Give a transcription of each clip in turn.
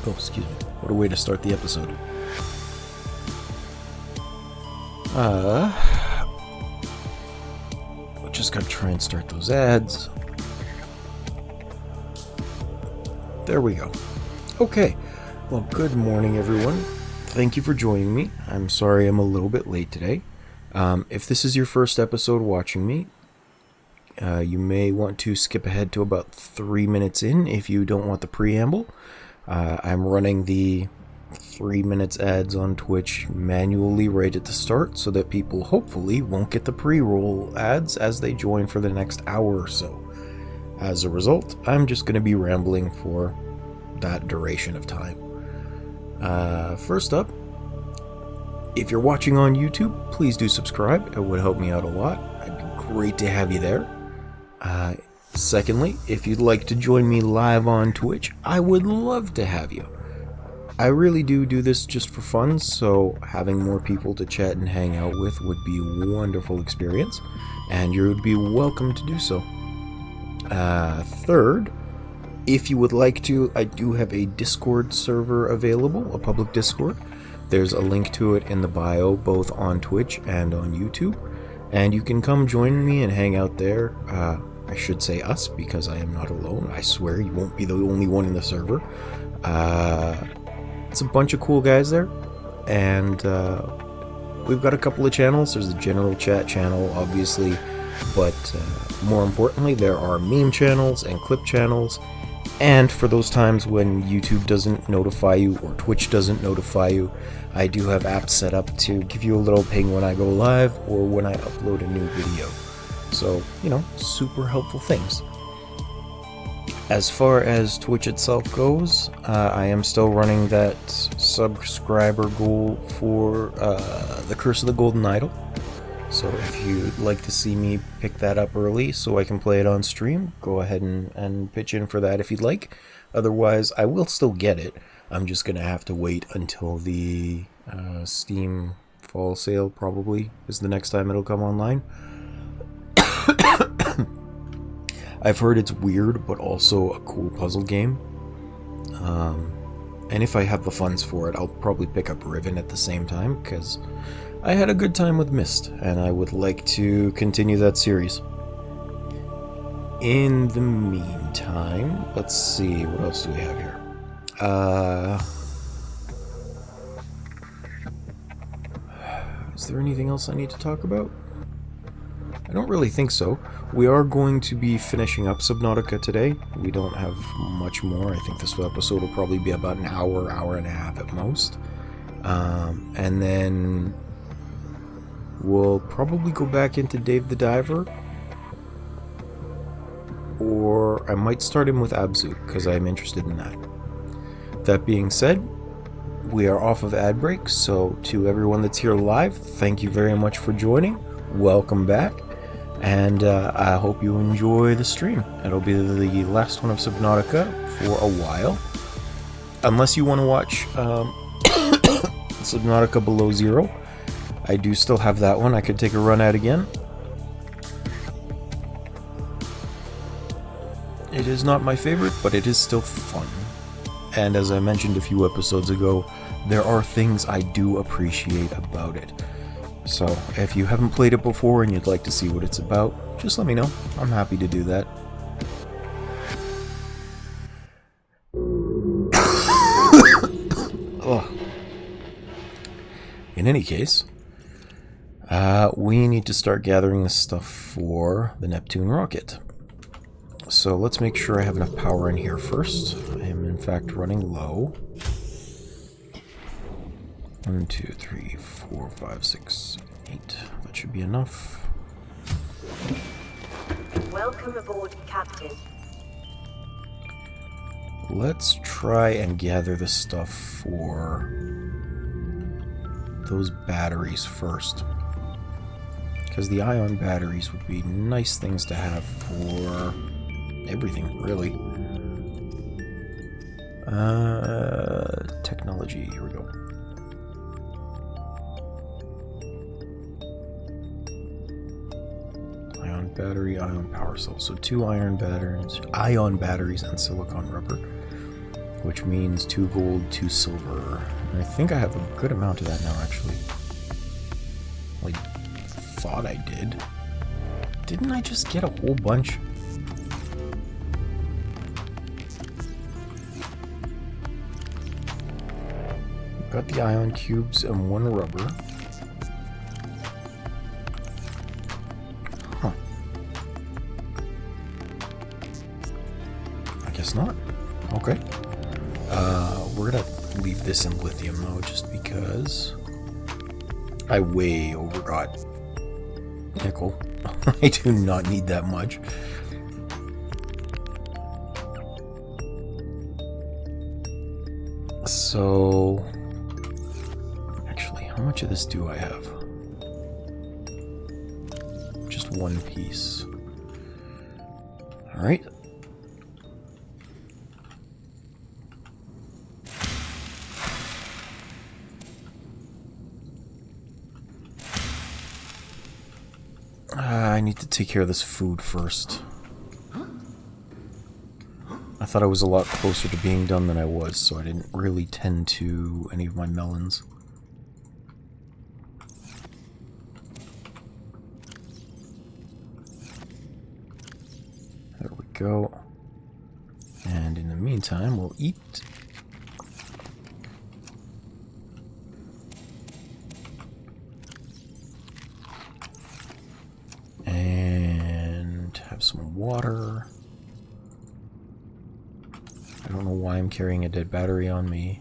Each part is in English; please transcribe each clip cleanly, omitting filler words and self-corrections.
Oh, excuse me. What a way to start the episode. We just gotta try and start those ads. There we go. Okay. Well, good morning, everyone. Thank you for joining me. I'm sorry I'm a little bit late today. If this is your first episode watching me, you may want to skip ahead to about 3 minutes in if you don't want the preamble. I'm running the 3 minutes ads on Twitch manually right at the start so that people hopefully won't get the pre-roll ads as they join for the next hour or so. As a result, I'm just going to be rambling for that duration of time. First up, if you're watching on YouTube, please do subscribe. It would help me out a lot. It'd be great to have you there. Secondly, if you'd like to join me live on Twitch, I would love to have you. I really do this just for fun, so having more people to chat and hang out with would be a wonderful experience, and you would be welcome to do so. Third, if you would like to, I do have a Discord server available, a public Discord. There's a link to it in the bio, both on Twitch and on YouTube, and you can come join me and hang out there. I should say us, because I am not alone. I swear you won't be the only one in the server. It's a bunch of cool guys there, and we've got a couple of channels. There's the general chat channel, obviously, but more importantly, there are meme channels and clip channels, and for those times when YouTube doesn't notify you or Twitch doesn't notify you, I do have apps set up to give you a little ping when I go live or when I upload a new video. So, super helpful things. As far as Twitch itself goes, I am still running that subscriber goal for the Curse of the Golden Idol. So if you'd like to see me pick that up early so I can play it on stream, go ahead and pitch in for that if you'd like. Otherwise, I will still get it. I'm just going to have to wait until the Steam fall sale probably is the next time it'll come online. I've heard it's weird, but also a cool puzzle game. And if I have the funds for it, I'll probably pick up Riven at the same time, because I had a good time with Myst, and I would like to continue that series. In the meantime, let's see, what else do we have here? Is there anything else I need to talk about? I don't really think so. We are going to be finishing up Subnautica today. We don't have much more. I think this episode will probably be about an hour and a half at most. And then we'll probably go back into Dave the Diver. Or I might start him with Abzu, because I'm interested in that. That being said, we are off of ad break, so to everyone that's here live, thank you very much for joining. Welcome back. And I hope you enjoy the stream. It'll be the last one of Subnautica for a while. Unless you want to watch Subnautica Below Zero. I do still have that one I could take a run at again. It is not my favorite, but it is still fun. And as I mentioned a few episodes ago, there are things I do appreciate about it. So, if you haven't played it before and you'd like to see what it's about, just let me know. I'm happy to do that. In any case, we need to start gathering the stuff for the Neptune rocket. So let's make sure I have enough power in here first. I am in fact running low. 1, 2, 3, 4, 5, 6, 8. That should be enough. Welcome aboard, Captain. Let's try and gather the stuff for those batteries first. Because the ion batteries would be nice things to have for everything, really. Technology, here we go. Ion battery, ion power cell. So 2 ion batteries and silicon rubber. which means 2 gold, 2 silver. And I think I have a good amount of that now, actually. Well, I thought I did. Didn't I just get a whole bunch? Got the ion cubes and 1 rubber. Huh. I guess not. Okay. We're gonna leave this in lithium though, just because I way overgot nickel. I do not need that much. So, actually, how much of this do I have? Just 1 piece. All right. I need to take care of this food first. I thought I was a lot closer to being done than I was, so I didn't really tend to any of my melons. There we go. And in the meantime, we'll eat. And have some water. I don't know why I'm carrying a dead battery on me.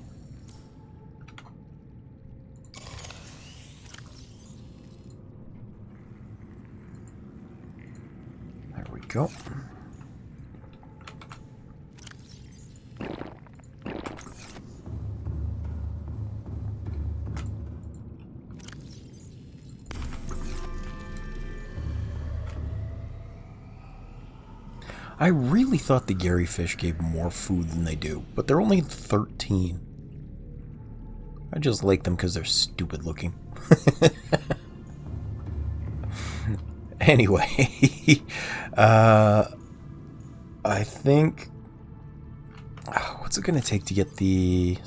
There we go. I really thought the Gary fish gave more food than they do, but they're only 13. I just like them because they're stupid looking. Anyway, I think... what's it going to take to get the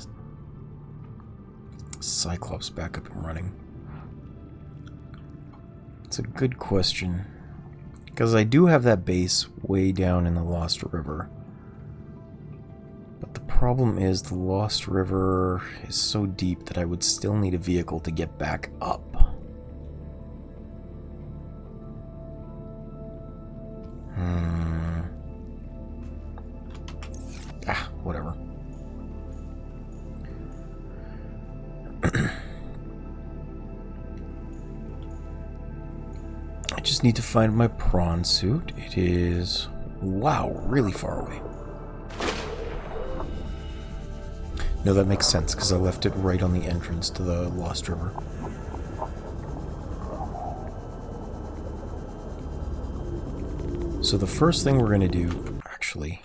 Cyclops back up and running? It's a good question. Because I do have that base way down in the Lost River. But the problem is the Lost River is so deep that I would still need a vehicle to get back up. Whatever. I just need to find my prawn suit. It is, wow, really far away. No, that makes sense because I left it right on the entrance to the Lost River. So the first thing we're going to do, actually,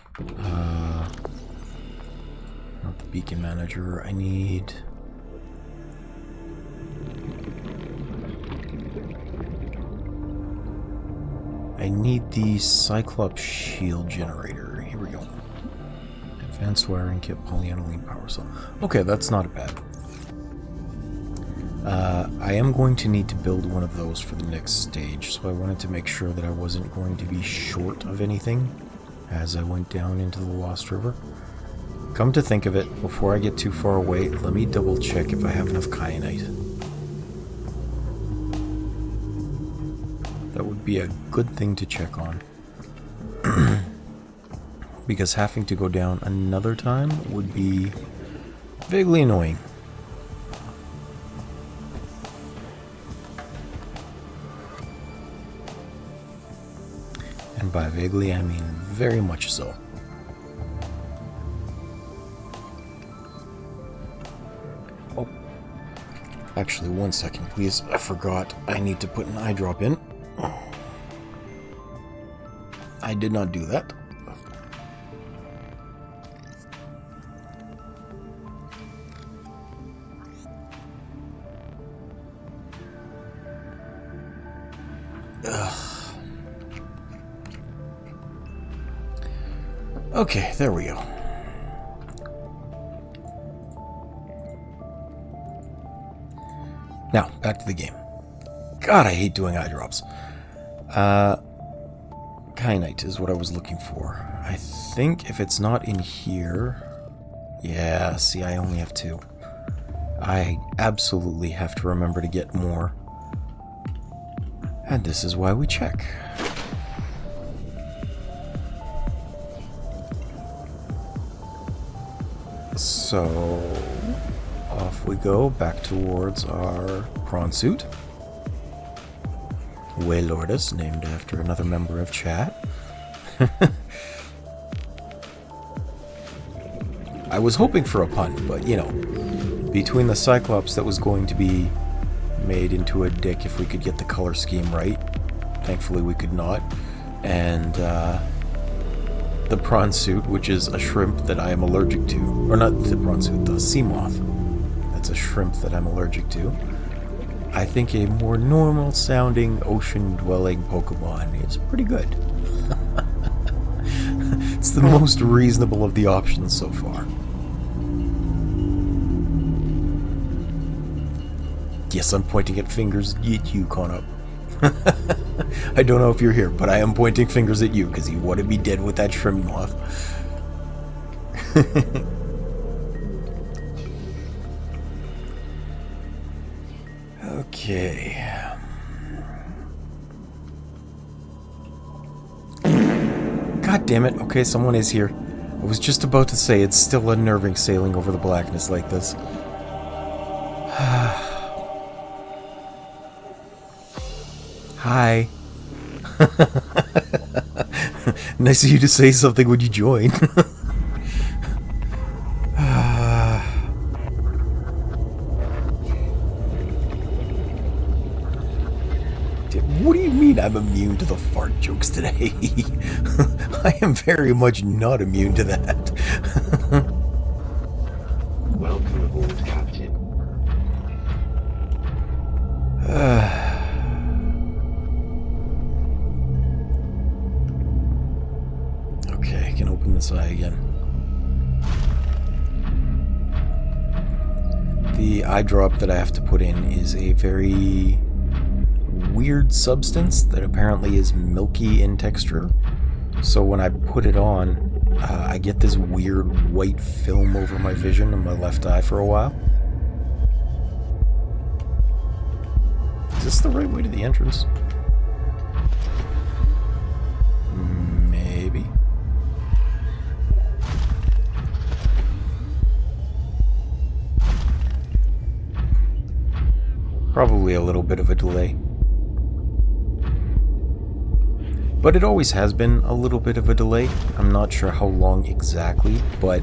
not the beacon manager, I need... the Cyclops shield generator. Here we go. Advanced wiring kit, polyaniline power cell. Okay, that's not bad. I am going to need to build one of those for the next stage, so I wanted to make sure that I wasn't going to be short of anything as I went down into the Lost River. Come to think of it, before I get too far away, let me double check if I have enough kyanite. That would be a good thing to check on. Because having to go down another time would be vaguely annoying. And by vaguely, I mean very much so. Oh, actually, 1 second, please. I forgot I need to put an eye drop in. I did not do that. Ugh. Okay, there we go. Now, back to the game. God, I hate doing eye drops. Kyanite is what I was looking for. I think if it's not in here... Yeah, see, I only have 2. I absolutely have to remember to get more. And this is why we check. So, off we go, back towards our prawn suit. Waylordus, named after another member of chat. I was hoping for a pun, but you know, between the Cyclops that was going to be made into a dick if we could get the color scheme right, thankfully we could not, and the prawn suit, which is a shrimp that I am allergic to, or not the prawn suit, the sea moth. That's a shrimp that I'm allergic to. I think a more normal sounding ocean-dwelling Pokemon is pretty good. It's the most reasonable of the options so far. Yes, I'm pointing at fingers at you, Connor. I don't know if you're here, but I am pointing fingers at you because you want to be dead with that shrimp moth. Okay. God damn it. Okay, someone is here. I was just about to say it's still unnerving sailing over the blackness like this. Hi. Nice of you to say something when you join. What do you mean I'm immune to the fart jokes today? I am very much not immune to that. Welcome aboard, Captain. Okay, I can open this eye again. The eye drop that I have to put in is a very weird substance that apparently is milky in texture. So when I put it on, I get this weird white film over my vision in my left eye for a while. Is this the right way to the entrance? Maybe. Probably a little bit of a delay. But it always has been a little bit of a delay. I'm not sure how long exactly, but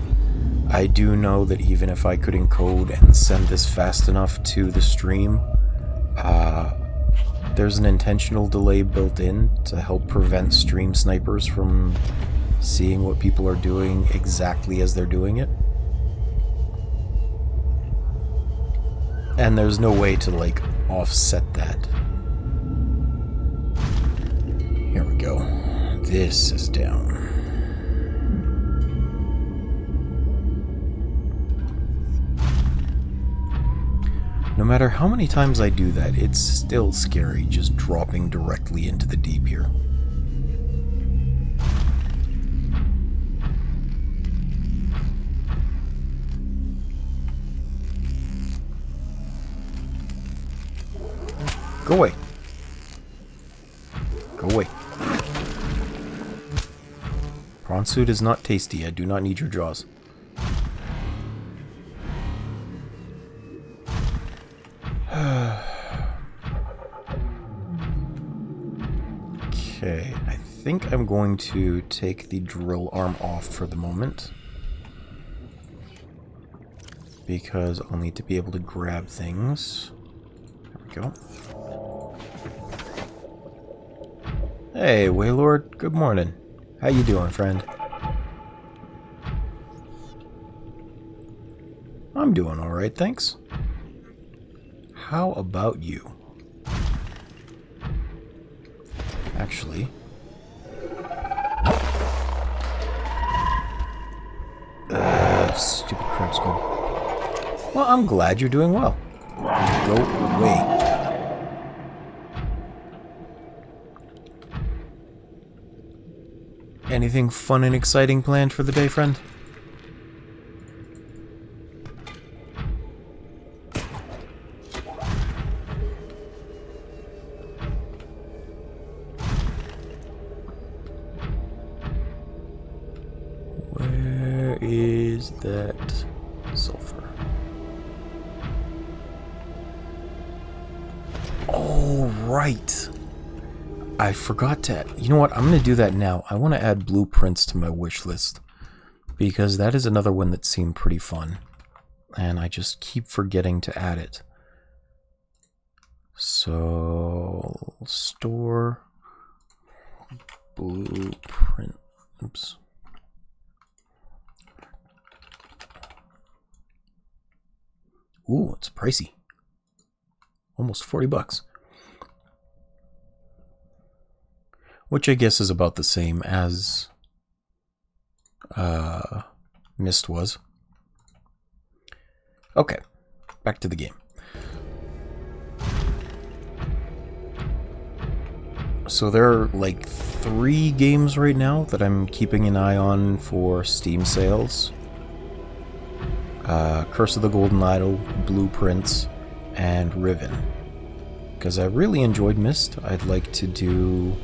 I do know that even if I could encode and send this fast enough to the stream, there's an intentional delay built in to help prevent stream snipers from seeing what people are doing exactly as they're doing it. And there's no way to, like, offset that. Here we go. This is down. No matter how many times I do that, it's still scary just dropping directly into the deep here. Go away. Go away. Prawn suit is not tasty. I do not need your jaws. Okay, I think I'm going to take the drill arm off for the moment. Because I'll need to be able to grab things. There we go. Hey, Waylord. Good morning. How you doing, friend? I'm doing alright, thanks. How about you? Actually... stupid crab skull. Well, I'm glad you're doing well. Go away. Anything fun and exciting planned for the day, friend? Where is that sulfur? Oh, right. I forgot to... You know what? I'm going to do that now. I want to add blueprints to my wish list, because that is another one that seemed pretty fun, and I just keep forgetting to add it. So, store blueprint. Oops. Ooh, it's pricey. Almost 40 bucks. Which I guess is about the same as Mist was. Okay, back to the game. So there are like 3 games right now that I'm keeping an eye on for Steam sales. Curse of the Golden Idol, Blueprints, and Riven. Because I really enjoyed Mist. I'd like to do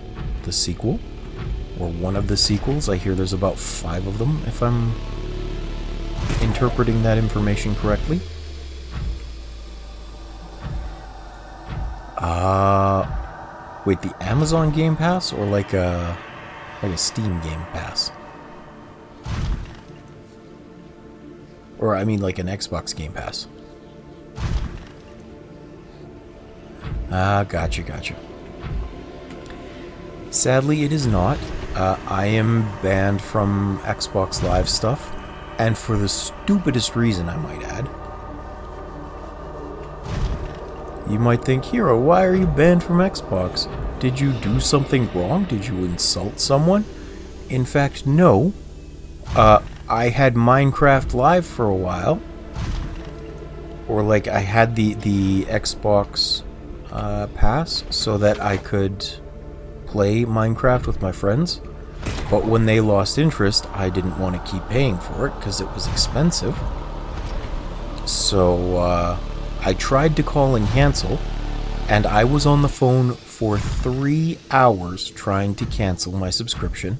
the sequel, or one of the sequels. I hear there's about 5 of them, if I'm interpreting that information correctly. Wait, the Amazon Game Pass, or like a Steam Game Pass? Or I mean like an Xbox Game Pass. Gotcha. Sadly, it is not. I am banned from Xbox Live stuff, and for the stupidest reason, I might add. You might think, Hero, why are you banned from Xbox? Did you do something wrong? Did you insult someone? In fact, no. I had Minecraft Live for a while. Or like, I had the Xbox Pass so that I could play Minecraft with my friends, but when they lost interest, I didn't want to keep paying for it because it was expensive. So I tried to call and cancel, and I was on the phone for 3 hours trying to cancel my subscription,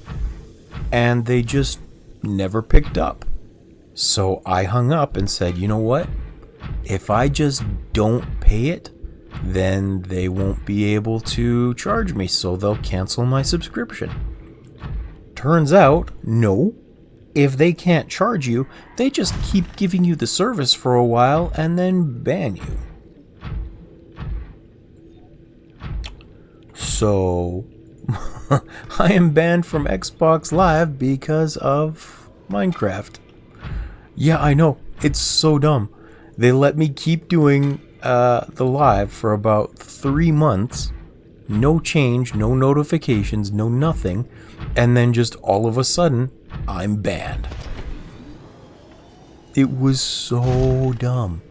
and they just never picked up. So I hung up and said, you know what? If I just don't pay it, then they won't be able to charge me, so they'll cancel my subscription. Turns out, no. If they can't charge you, they just keep giving you the service for a while and then ban you. So, I am banned from Xbox Live because of Minecraft. Yeah, I know. It's so dumb. They let me keep doing the live for about 3 months, no change, no notifications, no nothing, and then just all of a sudden, I'm banned. It was so dumb.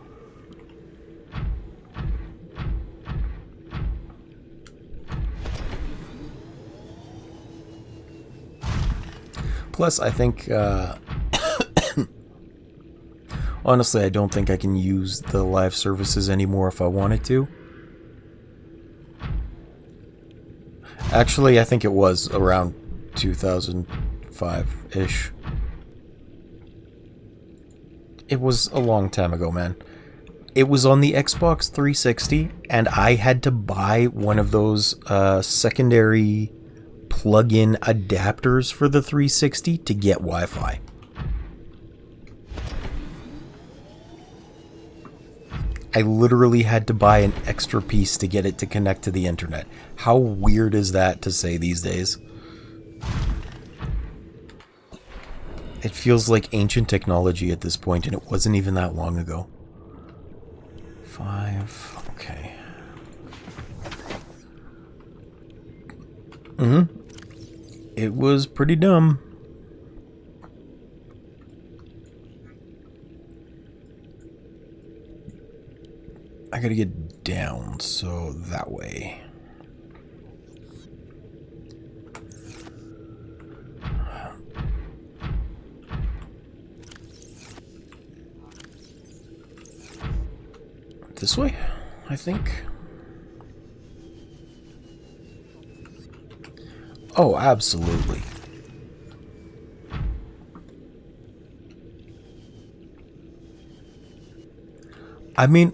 Plus, I think honestly, I don't think I can use the live services anymore if I wanted to. Actually, I think it was around 2005-ish. It was a long time ago, man. It was on the Xbox 360, and I had to buy one of those secondary plug-in adapters for the 360 to get Wi-Fi. I literally had to buy an extra piece to get it to connect to the internet. How weird is that to say these days? It feels like ancient technology at this point, and it wasn't even that long ago. 5, okay. It was pretty dumb. I gotta get down, so that way. This way, I think. Oh, absolutely. I mean,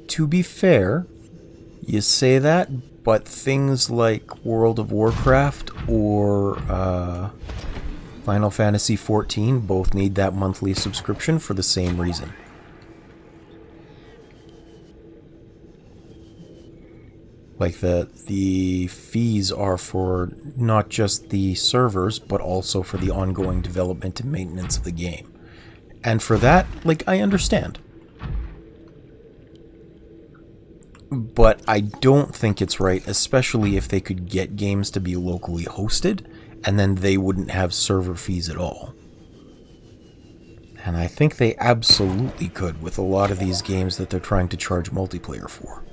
to be fair, you say that, but things like World of Warcraft or Final Fantasy XIV both need that monthly subscription for the same reason. Like the fees are for not just the servers, but also for the ongoing development and maintenance of the game. And for that, like, I understand. But I don't think it's right, especially if they could get games to be locally hosted, and then they wouldn't have server fees at all. And I think they absolutely could with a lot of these games that they're trying to charge multiplayer for.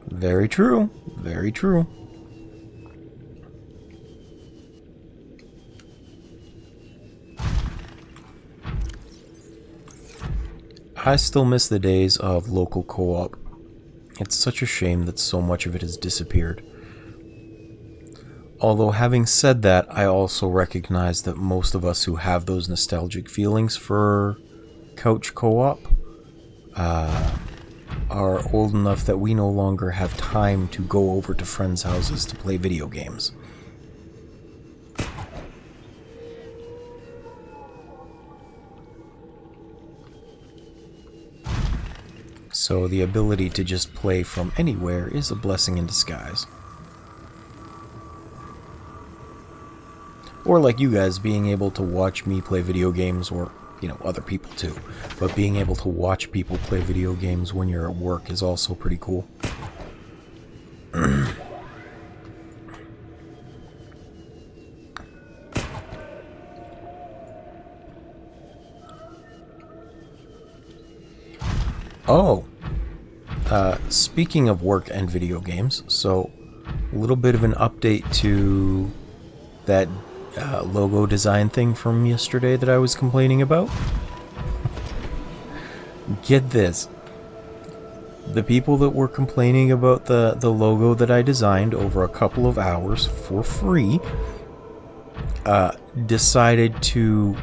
Very true. Very true. I still miss the days of local co-op. It's such a shame that so much of it has disappeared. Although having said that, I also recognize that most of us who have those nostalgic feelings for couch co-op are old enough that we no longer have time to go over to friends' houses to play video games. So the ability to just play from anywhere is a blessing in disguise. Or like you guys, being able to watch me play video games, or, you know, other people too. But being able to watch people play video games when you're at work is also pretty cool. Oh! Speaking of work and video games, so a little bit of an update to that logo design thing from yesterday that I was complaining about. Get this. The people that were complaining about the logo that I designed over a couple of hours for free decided to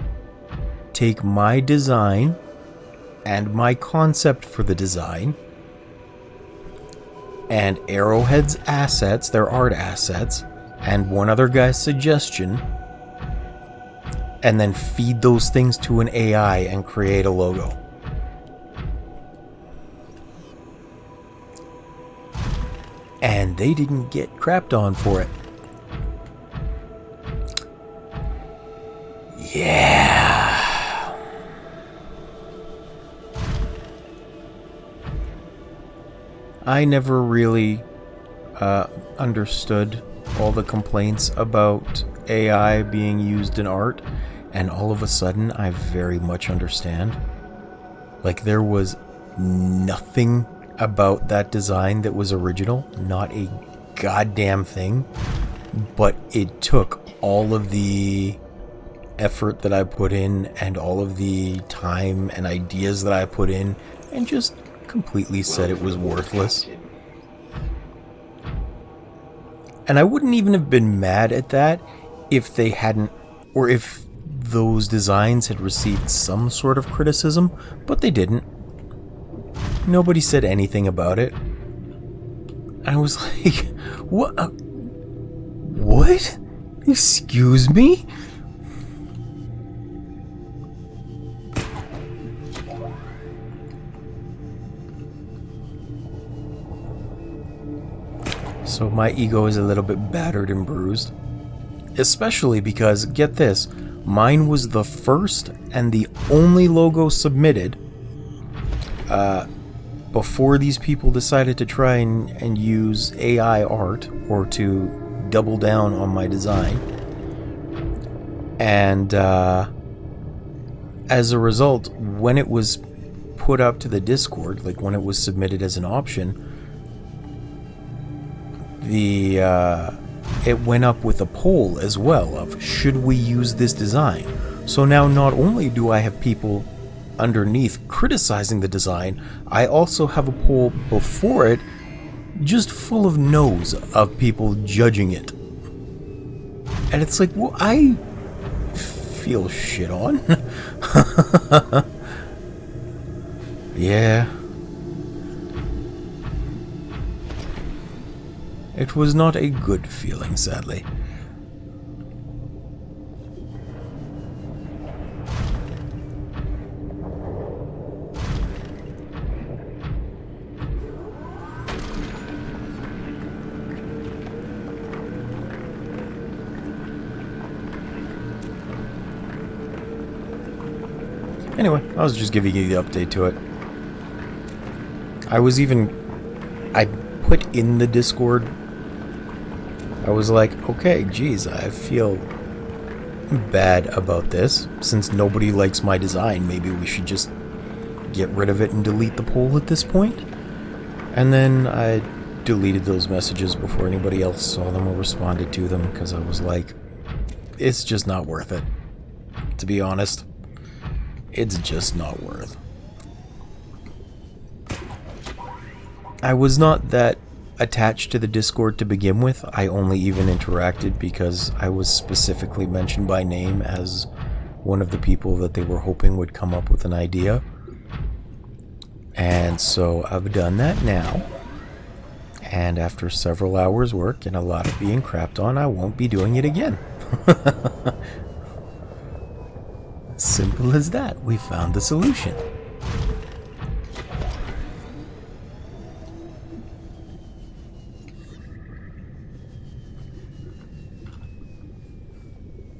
take my design and my concept for the design and Arrowhead's assets, their art assets, and one other guy's suggestion, and then feed those things to an AI and create a logo. And they didn't get crapped on for it. Yeah. I never really understood all the complaints about AI being used in art, and all of a sudden I very much understand. Like, there was nothing about that design that was original, not a goddamn thing, but it took all of the effort that I put in and all of the time and ideas that I put in and just completely said it was worthless. And I wouldn't even have been mad at that if they hadn't, or if those designs had received some sort of criticism, but they didn't. Nobody said anything about it. I was like, what? What? Excuse me? So my ego is a little bit battered and bruised. Especially because, get this, mine was the first and the only logo submitted before these people decided to try and use AI art or to double down on my design. And as a result, when it was put up to the Discord, like when it was submitted as an option, it went up with a poll as well of should we use this design. So now not only do I have people underneath criticizing the design, I also have a poll before it just full of no's of people judging it. And it's like, well, I feel shit on. Yeah. It was not a good feeling, sadly. Anyway, I was just giving you the update to it. I put in the Discord, I was like, okay, geez, I feel bad about this. Since nobody likes my design, maybe we should just get rid of it and delete the poll at this point. And then I deleted those messages before anybody else saw them or responded to them, because I was like, it's just not worth it. To be honest, it's just not worth. I was not that attached to the Discord to begin with. I only even interacted because I was specifically mentioned by name as one of the people that they were hoping would come up with an idea. And so I've done that now. And after several hours work and a lot of being crapped on, I won't be doing it again. Simple as that. We found the solution.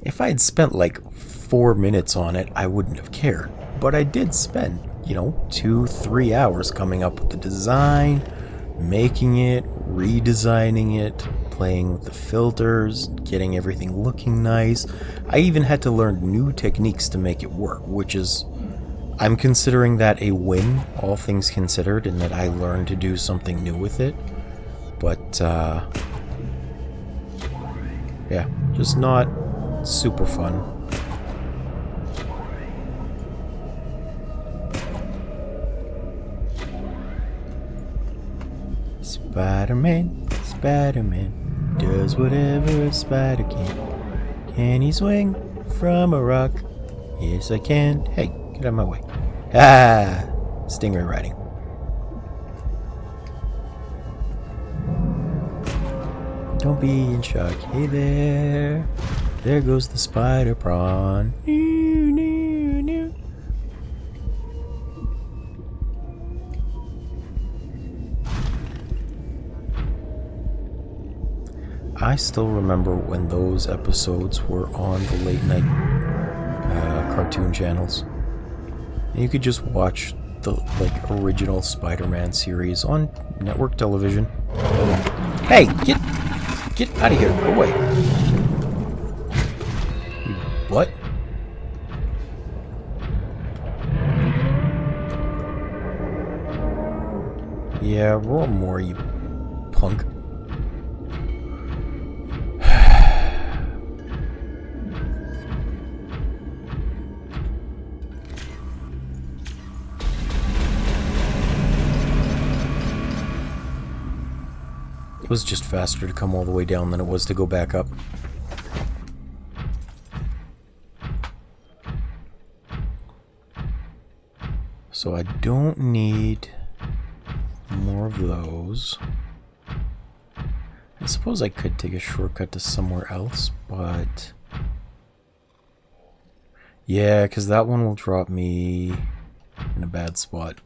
If I had spent like 4 minutes on it, I wouldn't have cared. But I did spend, 2-3 hours coming up with the design, making it, redesigning it, playing with the filters, getting everything looking nice. I even had to learn new techniques to make it work, which is, I'm considering that a win, all things considered, and that I learned to do something new with it. But, yeah, just not super fun. Spider-Man, Spider-Man, does whatever a spider can. Can he swing from a rock? Yes, I can. Hey, get out of my way. Ah, stingray riding. Don't be in shock. Hey there. There goes the spider prawn. New, new, new. I still remember when those episodes were on the late night cartoon channels. And you could just watch the original Spider-Man series on network television. Hey, get out of here! Go away! What? Yeah, roll more, you punk. It was just faster to come all the way down than it was to go back up. So I don't need more of those. I suppose I could take a shortcut to somewhere else, but... yeah, because that one will drop me in a bad spot.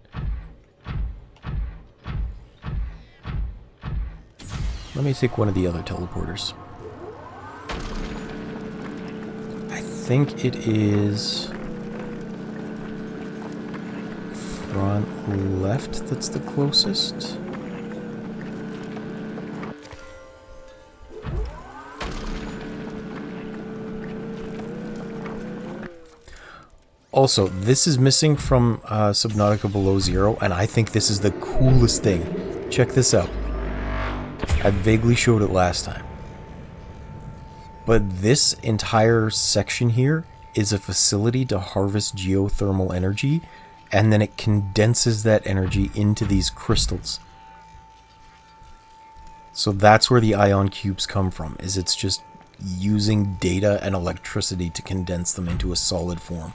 Let me take one of the other teleporters. I think it is front left that's the closest. Also, this is missing from Subnautica Below Zero, and I think this is the coolest thing. Check this out. I vaguely showed it last time. But this entire section here is a facility to harvest geothermal energy, and then it condenses that energy into these crystals. So that's where the ion cubes come from, is it's just using data and electricity to condense them into a solid form.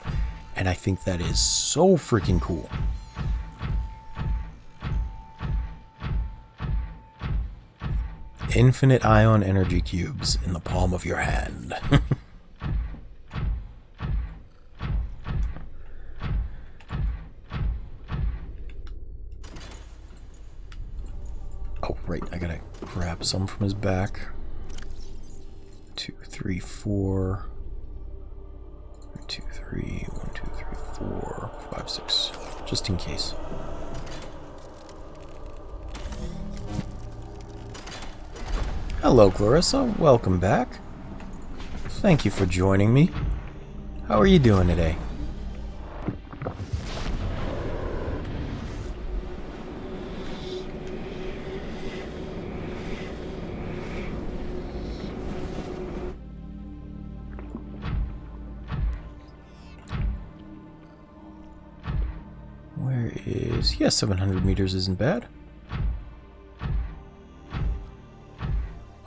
And I think that is so freaking cool. Infinite ion energy cubes in the palm of your hand. Oh, right, I gotta grab some from his back. 2, 3, 4. 1, 2, 3, 1, 2, 3, 4, 5, 6. Just in case. Hello, Clarissa. Welcome back. Thank you for joining me. How are you doing today? Where is... Yeah, 700 meters isn't bad.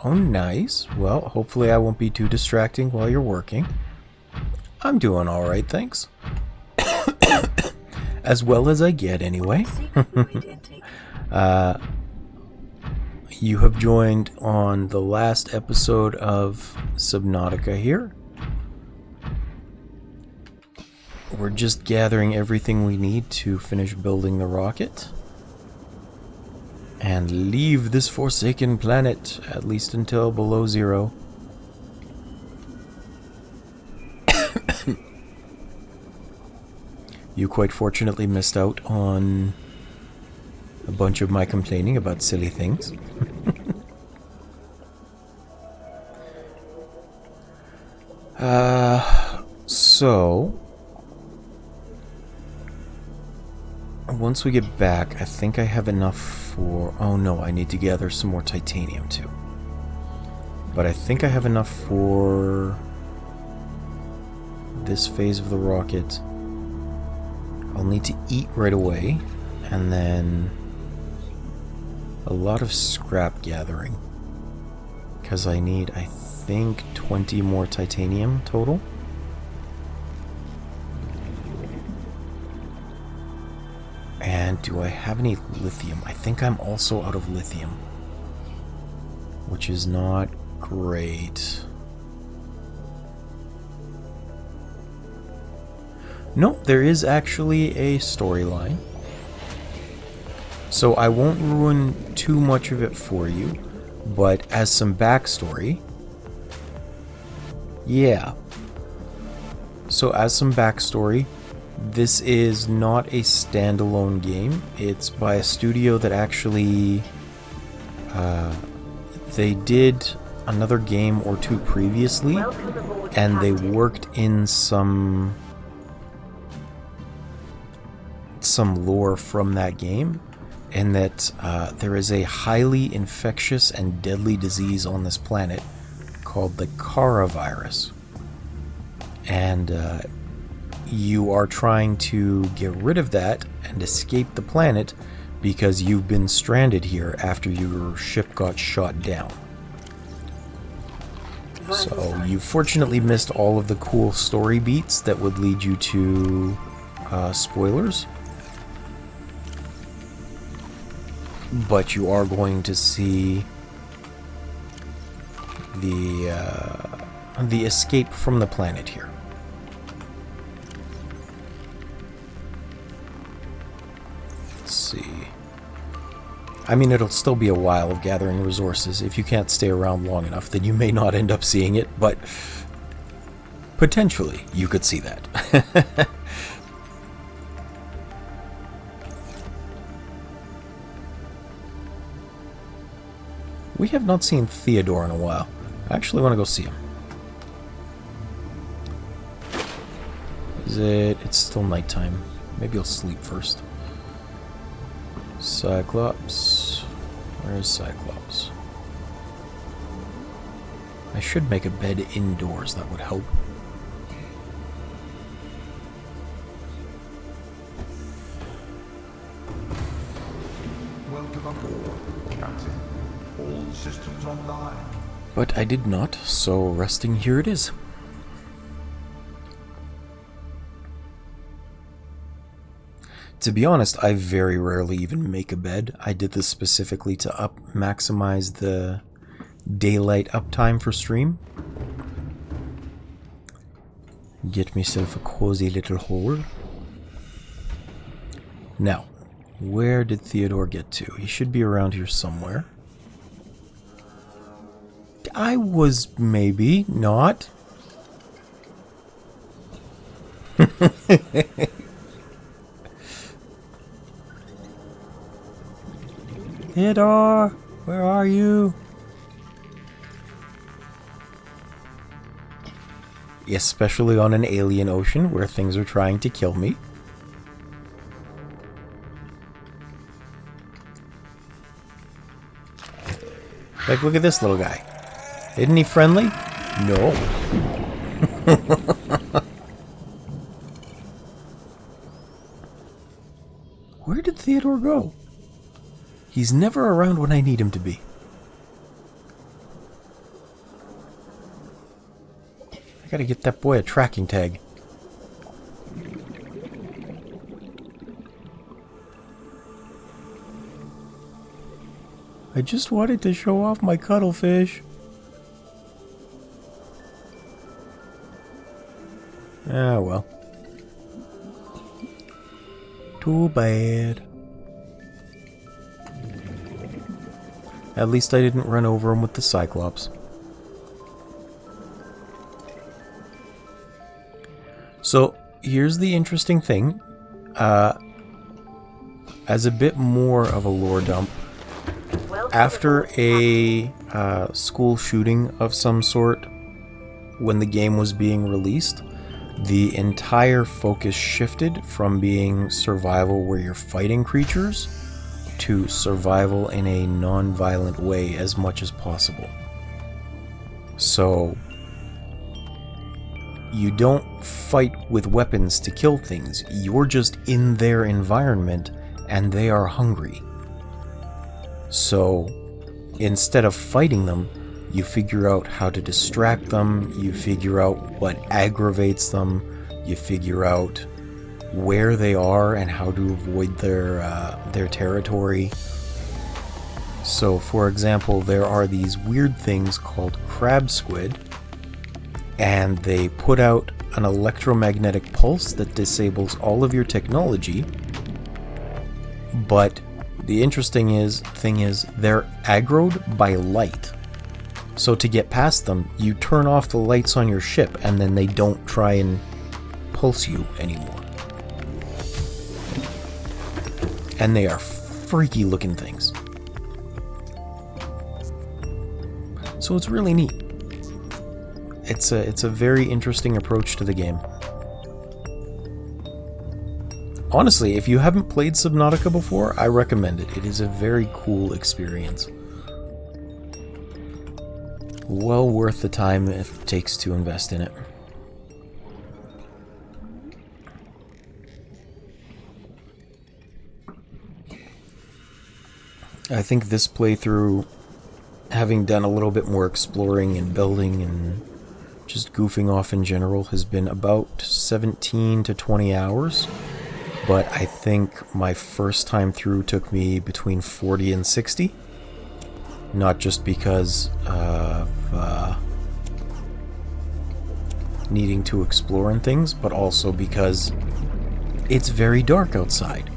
Oh, nice. Well, hopefully I won't be too distracting while you're working. I'm doing alright, thanks. As well as I get, anyway. You have joined on the last episode of Subnautica here. We're just gathering everything we need to finish building the rocket and leave this forsaken planet, at least until below zero. You quite fortunately missed out on a bunch of my complaining about silly things. So once we get back, I think I have enough for... Oh no, I need to gather some more titanium too. But I think I have enough for this phase of the rocket. I'll need to eat right away, and then a lot of scrap gathering, because I need, I think, 20 more titanium total. And do I have any lithium? I think I'm also out of lithium, which is not great. No, there is actually a storyline, so I won't ruin too much of it for you, but as some backstory, yeah. So as some backstory, this is not a standalone game. It's by a studio that actually, they did another game or two previously, and they worked in some lore from that game, and that there is a highly infectious and deadly disease on this planet called the Kara virus, and you are trying to get rid of that and escape the planet because you've been stranded here after your ship got shot down. So you fortunately missed all of the cool story beats that would lead you to spoilers. But you are going to see the escape from the planet here. Let's see. I mean, it'll still be a while of gathering resources. If you can't stay around long enough, then you may not end up seeing it, but potentially you could see that. We have not seen Theodore in a while. I actually want to go see him. Is it? It's still nighttime. Maybe I'll sleep first. Cyclops. Where's Cyclops? I should make a bed indoors. That would help. Welcome aboard, Captain. All systems online. But I did not, so resting here it is. To be honest, I very rarely even make a bed. I did this specifically to maximize the daylight uptime for stream. Get myself a cozy little hole. Now, where did Theodore get to? He should be around here somewhere. I was maybe not. Theodore, where are you? Especially on an alien ocean where things are trying to kill me. Like, look at this little guy. Isn't he friendly? No. Where did Theodore go? He's never around when I need him to be. I gotta get that boy a tracking tag. I just wanted to show off my cuttlefish. Ah, well. Too bad. At least I didn't run over him with the Cyclops. So, here's the interesting thing. As a bit more of a lore dump, after a school shooting of some sort, when the game was being released, the entire focus shifted from being survival where you're fighting creatures to survival in a non-violent way as much as possible. So, you don't fight with weapons to kill things, you're just in their environment and they are hungry. So, instead of fighting them, you figure out how to distract them, you figure out what aggravates them, you figure out where they are and how to avoid their territory. So, for example, there are these weird things called crab squid, and they put out an electromagnetic pulse that disables all of your technology, but the interesting thing is they're aggroed by light. So to get past them, you turn off the lights on your ship and then they don't try and pulse you anymore. And they are freaky looking things. So it's really neat. It's a very interesting approach to the game. Honestly, if you haven't played Subnautica before, I recommend it. It is a very cool experience. Well worth the time it takes to invest in it. I think this playthrough, having done a little bit more exploring and building and just goofing off in general, has been about 17 to 20 hours. But I think my first time through took me between 40 and 60. Not just because of needing to explore and things, but also because it's very dark outside.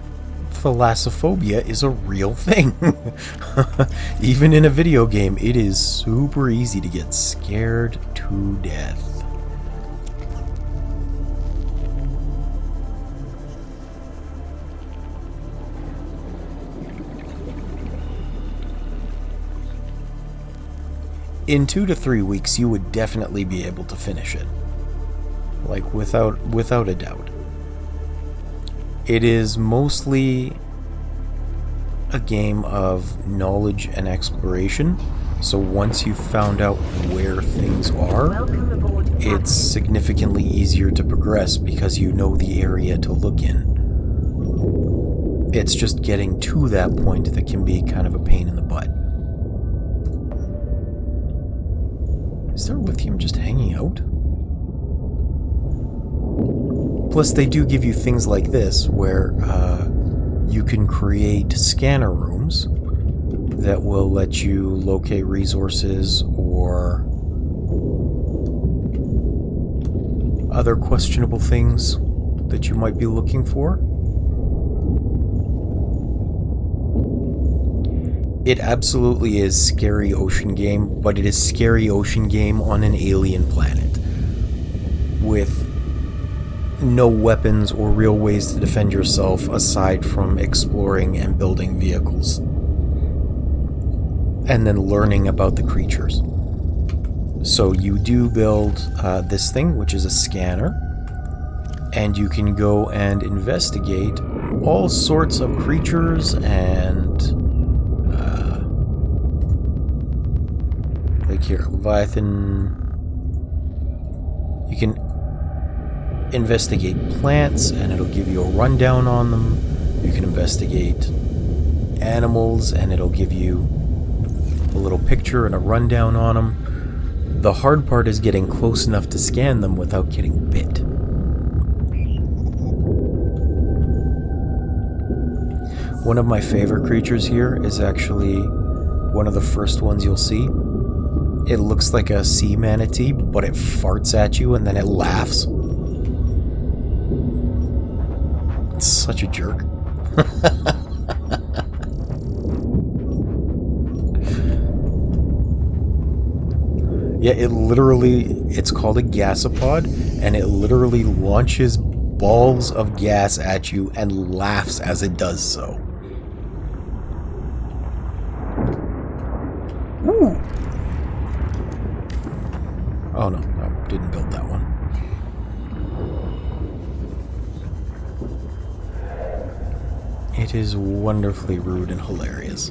Thalassophobia is a real thing. Even in a video game, it is super easy to get scared to death. In 2 to 3 weeks, you would definitely be able to finish it. Like, without a doubt. It is mostly a game of knowledge and exploration. So once you've found out where things are, Welcome aboard, Captain. it's significantly easier to progress because you know the area to look in. It's just getting to that point that can be kind of a pain in the butt. Is there lithium just hanging out? Plus, they do give you things like this, where you can create scanner rooms that will let you locate resources or other questionable things that you might be looking for. It absolutely is Scary Ocean Game, but it is Scary Ocean Game on an alien planet with no weapons or real ways to defend yourself aside from exploring and building vehicles. And then learning about the creatures. So you do build this thing, which is a scanner, and you can go and investigate all sorts of creatures and like here, Leviathan. You can investigate plants and it'll give you a rundown on them. You can investigate animals and it'll give you a little picture and a rundown on them. The hard part is getting close enough to scan them without getting bit. One of my favorite creatures here is actually one of the first ones you'll see. It looks like a sea manatee, but it farts at you and then it laughs. It's such a jerk. Yeah, it's called a gasopod, and it literally launches balls of gas at you and laughs as it does so. Ooh. Oh no, I didn't build that one. It is wonderfully rude and hilarious.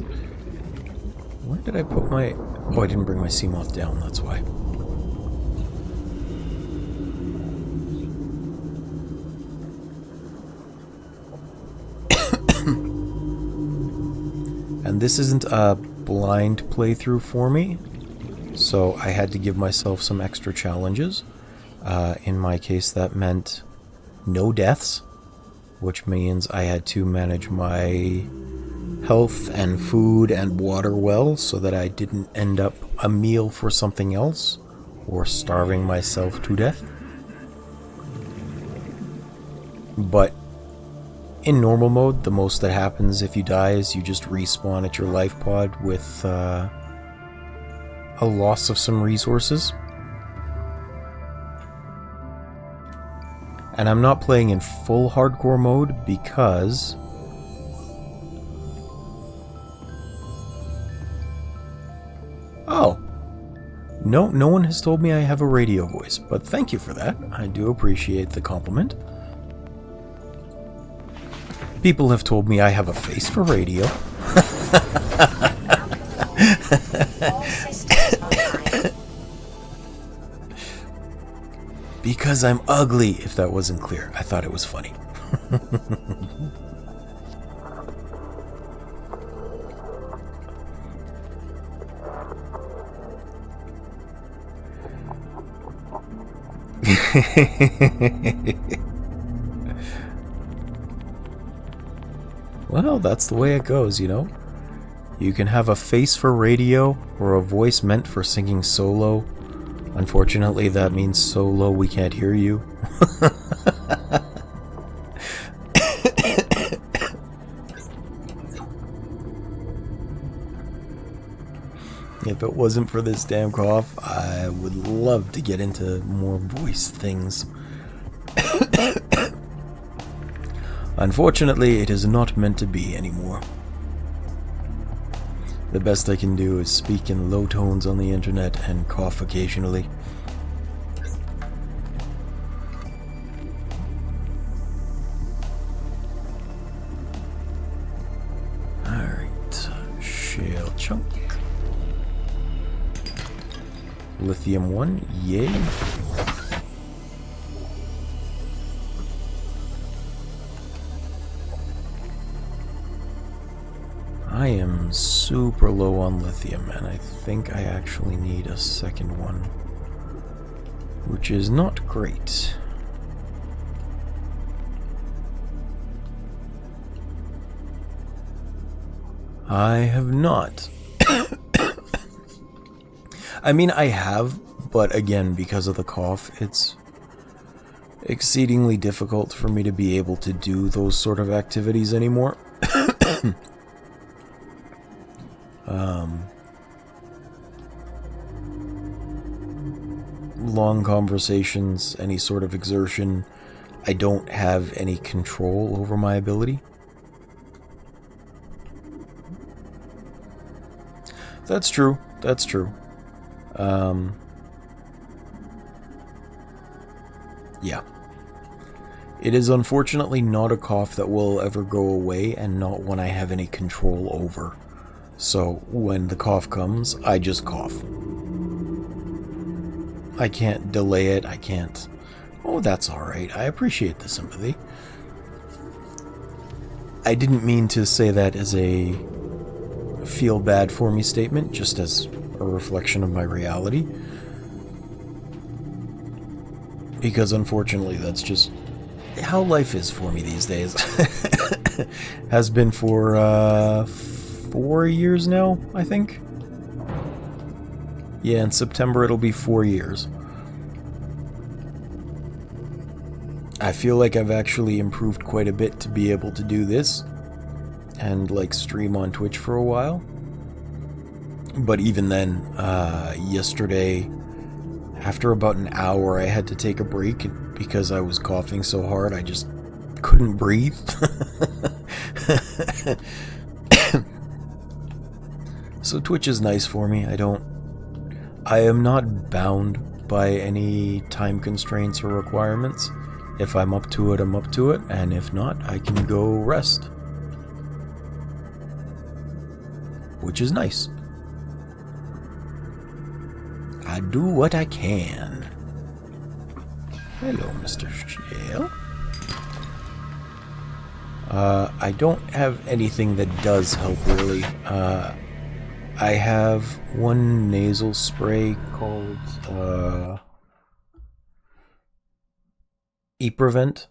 Where did I put my... Oh, I didn't bring my Seamoth down, that's why. And this isn't a blind playthrough for me, so I had to give myself some extra challenges. In my case, that meant no deaths, which means I had to manage my health and food and water well so that I didn't end up a meal for something else or starving myself to death. But in normal mode, the most that happens if you die is you just respawn at your life pod with a loss of some resources. And I'm not playing in full hardcore mode because oh, no one has told me I have a radio voice, but thank you for that. I do appreciate the compliment. People have told me I have a face for radio. All systems online. Because I'm ugly, if that wasn't clear. I thought it was funny. Well, that's the way it goes, you know? You can have a face for radio or a voice meant for singing solo. Unfortunately, that means so low we can't hear you. If it wasn't for this damn cough, I would love to get into more voice things. Unfortunately, it is not meant to be anymore. The best I can do is speak in low tones on the internet and cough occasionally. chunk. Lithium 1, yay. I am super low on lithium, and I think I actually need a second one, which is not great. I have not. I mean, I have, but again, because of the cough, it's exceedingly difficult for me to be able to do those sort of activities anymore. Long conversations, any sort of exertion, I don't have any control over my ability. That's true. That's true. Yeah. It is unfortunately not a cough that will ever go away, and not one I have any control over. So when the cough comes, I just cough. I can't delay it, I can't... Oh, that's alright. I appreciate the sympathy. I didn't mean to say that as a feel bad for me statement, just as a reflection of my reality. Because unfortunately, that's just how life is for me these days. Has been for 4 years now, I think. Yeah, in September it'll be 4 years. I feel like I've actually improved quite a bit to be able to do this and like stream on Twitch for a while. But even then, yesterday, after about an hour, I had to take a break because I was coughing so hard I just couldn't breathe. So Twitch is nice for me. I am not bound by any time constraints or requirements. If I'm up to it, I'm up to it, and if not, I can go rest. Which is nice. I do what I can. Hello, Mr. Shale. I don't have anything that does help, really. I have one nasal spray called E-Prevent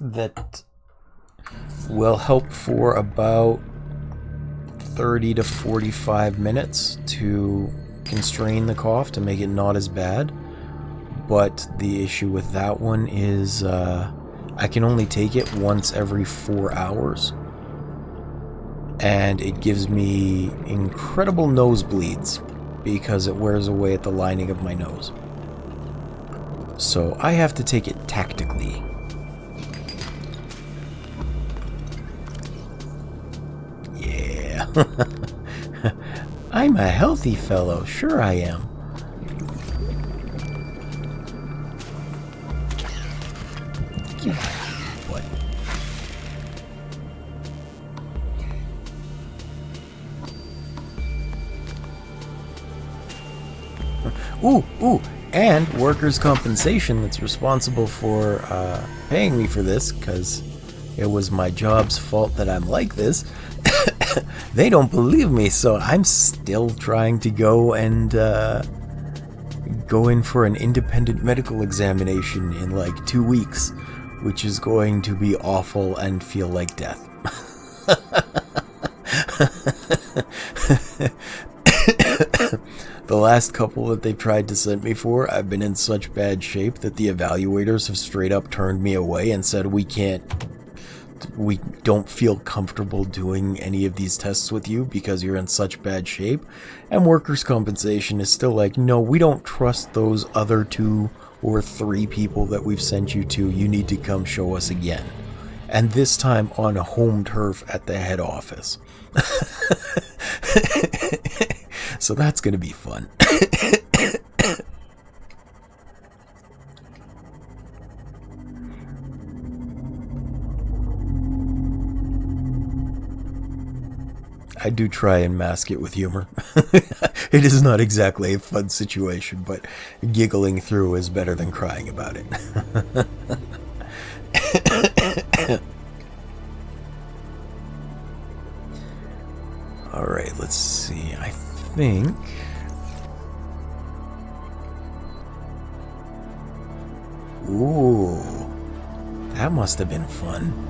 that will help for about 30 to 45 minutes to constrain the cough to make it not as bad. But the issue with that one is I can only take it once every 4 hours. And it gives me incredible nosebleeds because it wears away at the lining of my nose. So I have to take it tactically. Yeah. I'm a healthy fellow, sure I am. Yeah. What? Ooh, and workers' compensation that's responsible for paying me for this, because it was my job's fault that I'm like this. They don't believe me, so I'm still trying to go and go in for an independent medical examination in like 2 weeks, which is going to be awful and feel like death. The last couple that they've tried to send me for, I've been in such bad shape that the evaluators have straight up turned me away and said, we don't feel comfortable doing any of these tests with you because you're in such bad shape. And workers' compensation is still like, no, we don't trust those other 2 or 3 people that we've sent you to. You need to come show us again. And this time on home turf at the head office. So that's going to be fun. I do try and mask it with humor. It is not exactly a fun situation, but giggling through is better than crying about it. Alright, let's see. I think... Ooh, that must have been fun.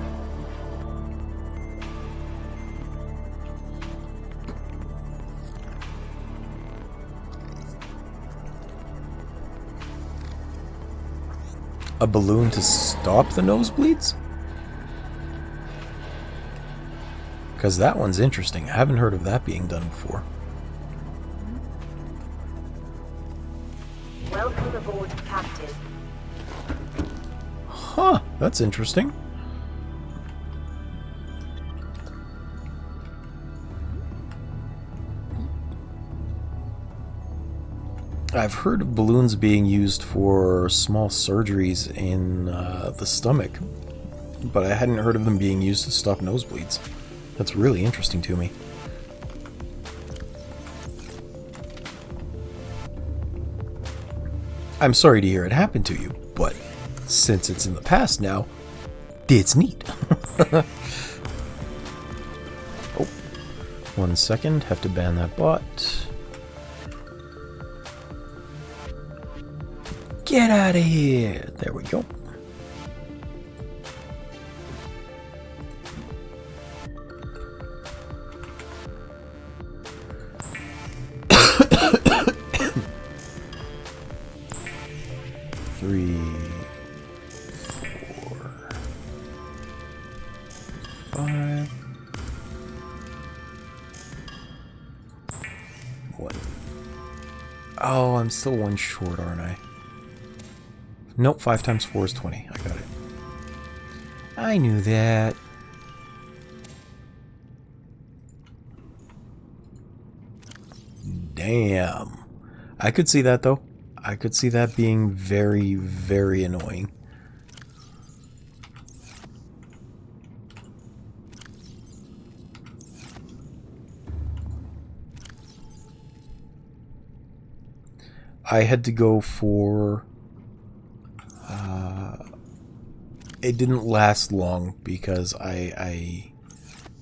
A balloon to stop the nosebleeds? Because that one's interesting. I haven't heard of that being done before. Welcome aboard, Captain. Huh, that's interesting. I've heard of balloons being used for small surgeries in the stomach, but I hadn't heard of them being used to stop nosebleeds. That's really interesting to me. I'm sorry to hear it happened to you, but since it's in the past now, it's neat. Oh, 1 second, have to ban that bot. Get out of here! There we go. Three, 4, 5, 1. Oh, I'm still 1 short, aren't I? Nope, 5 times 4 is 20. I got it. I knew that. Damn. I could see that, though. I could see that being very, very annoying. I had to go for... it didn't last long because I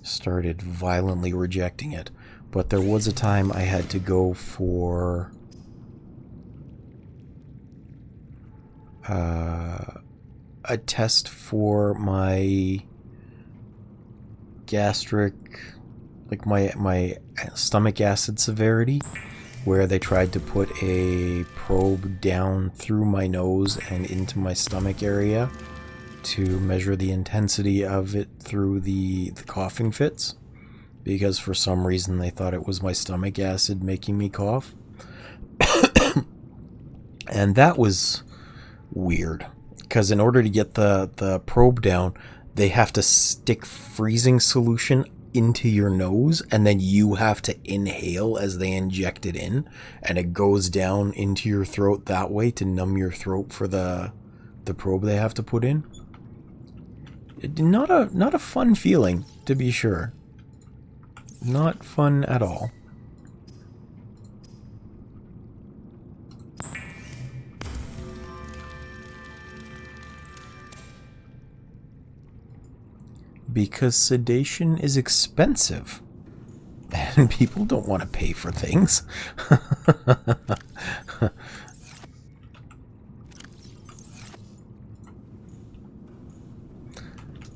started violently rejecting it. But there was a time I had to go for... a test for my gastric, like my stomach acid severity, where they tried to put a probe down through my nose and into my stomach area to measure the intensity of it through the coughing fits, because for some reason they thought it was my stomach acid making me cough. And that was weird, because in order to get the probe down, they have to stick freezing solution into your nose, and then you have to inhale as they inject it in, and it goes down into your throat that way to numb your throat for the probe they have to put in. Not a fun feeling, to be sure. Not fun at all. Because sedation is expensive. And people don't want to pay for things.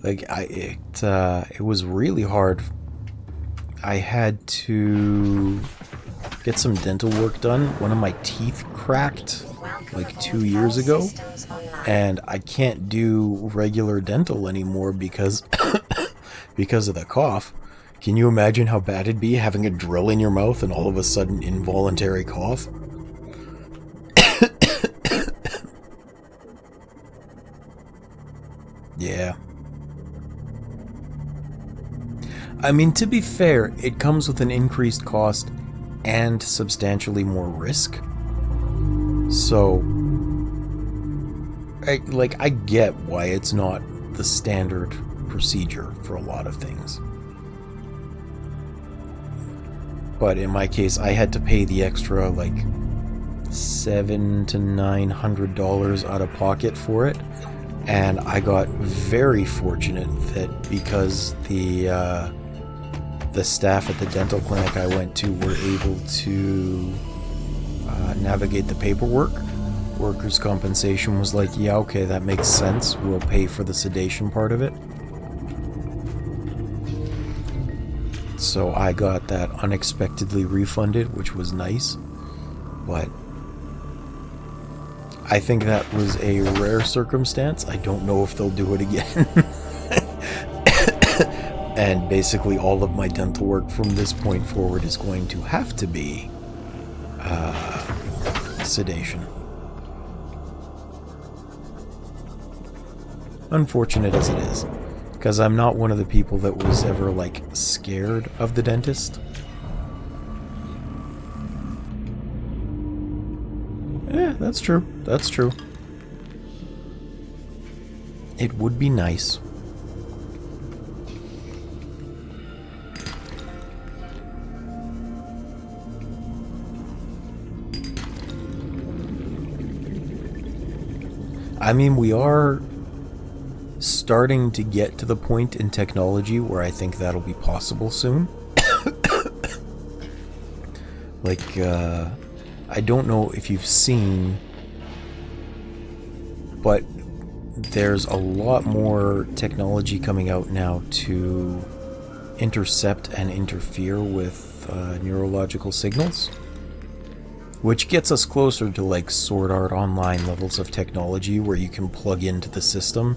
Like, it was really hard. I had to get some dental work done. One of my teeth cracked like 2 years ago, and I can't do regular dental anymore because because of the cough. Can you imagine how bad it'd be having a drill in your mouth and all of a sudden involuntary cough? Yeah. I mean, to be fair, it comes with an increased cost and substantially more risk. So, I get why it's not the standard procedure for a lot of things. But in my case, I had to pay the extra like $700 to $900 out of pocket for it, and I got very fortunate that because the staff at the dental clinic I went to were able to navigate the paperwork. Workers' compensation was like, yeah, okay, that makes sense. We'll pay for the sedation part of it. So I got that unexpectedly refunded, which was nice. But I think that was a rare circumstance. I don't know if they'll do it again. And basically all of my dental work from this point forward is going to have to be sedation. Unfortunate as it is, because I'm not one of the people that was ever like scared of the dentist. Yeah, that's true. That's true. It would be nice. I mean, we are starting to get to the point in technology where I think that'll be possible soon. Like, I don't know if you've seen, but there's a lot more technology coming out now to intercept and interfere with neurological signals, which gets us closer to like Sword Art Online levels of technology where you can plug into the system,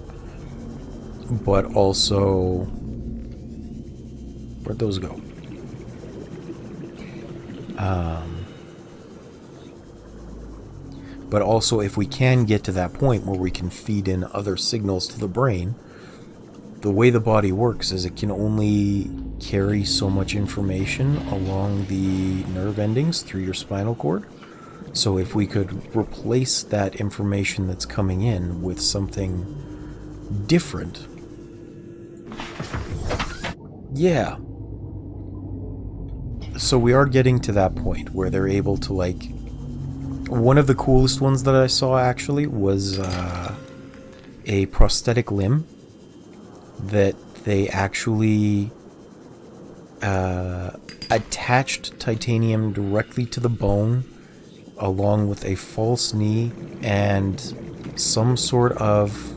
but also, where'd those go? But also, if we can get to that point where we can feed in other signals to the brain, the way the body works is it can only carry so much information along the nerve endings through your spinal cord. So if we could replace that information that's coming in with something different, yeah. So we are getting to that point where they're able to like... One of the coolest ones that I saw actually was a prosthetic limb that they actually attached titanium directly to the bone along with a false knee and some sort of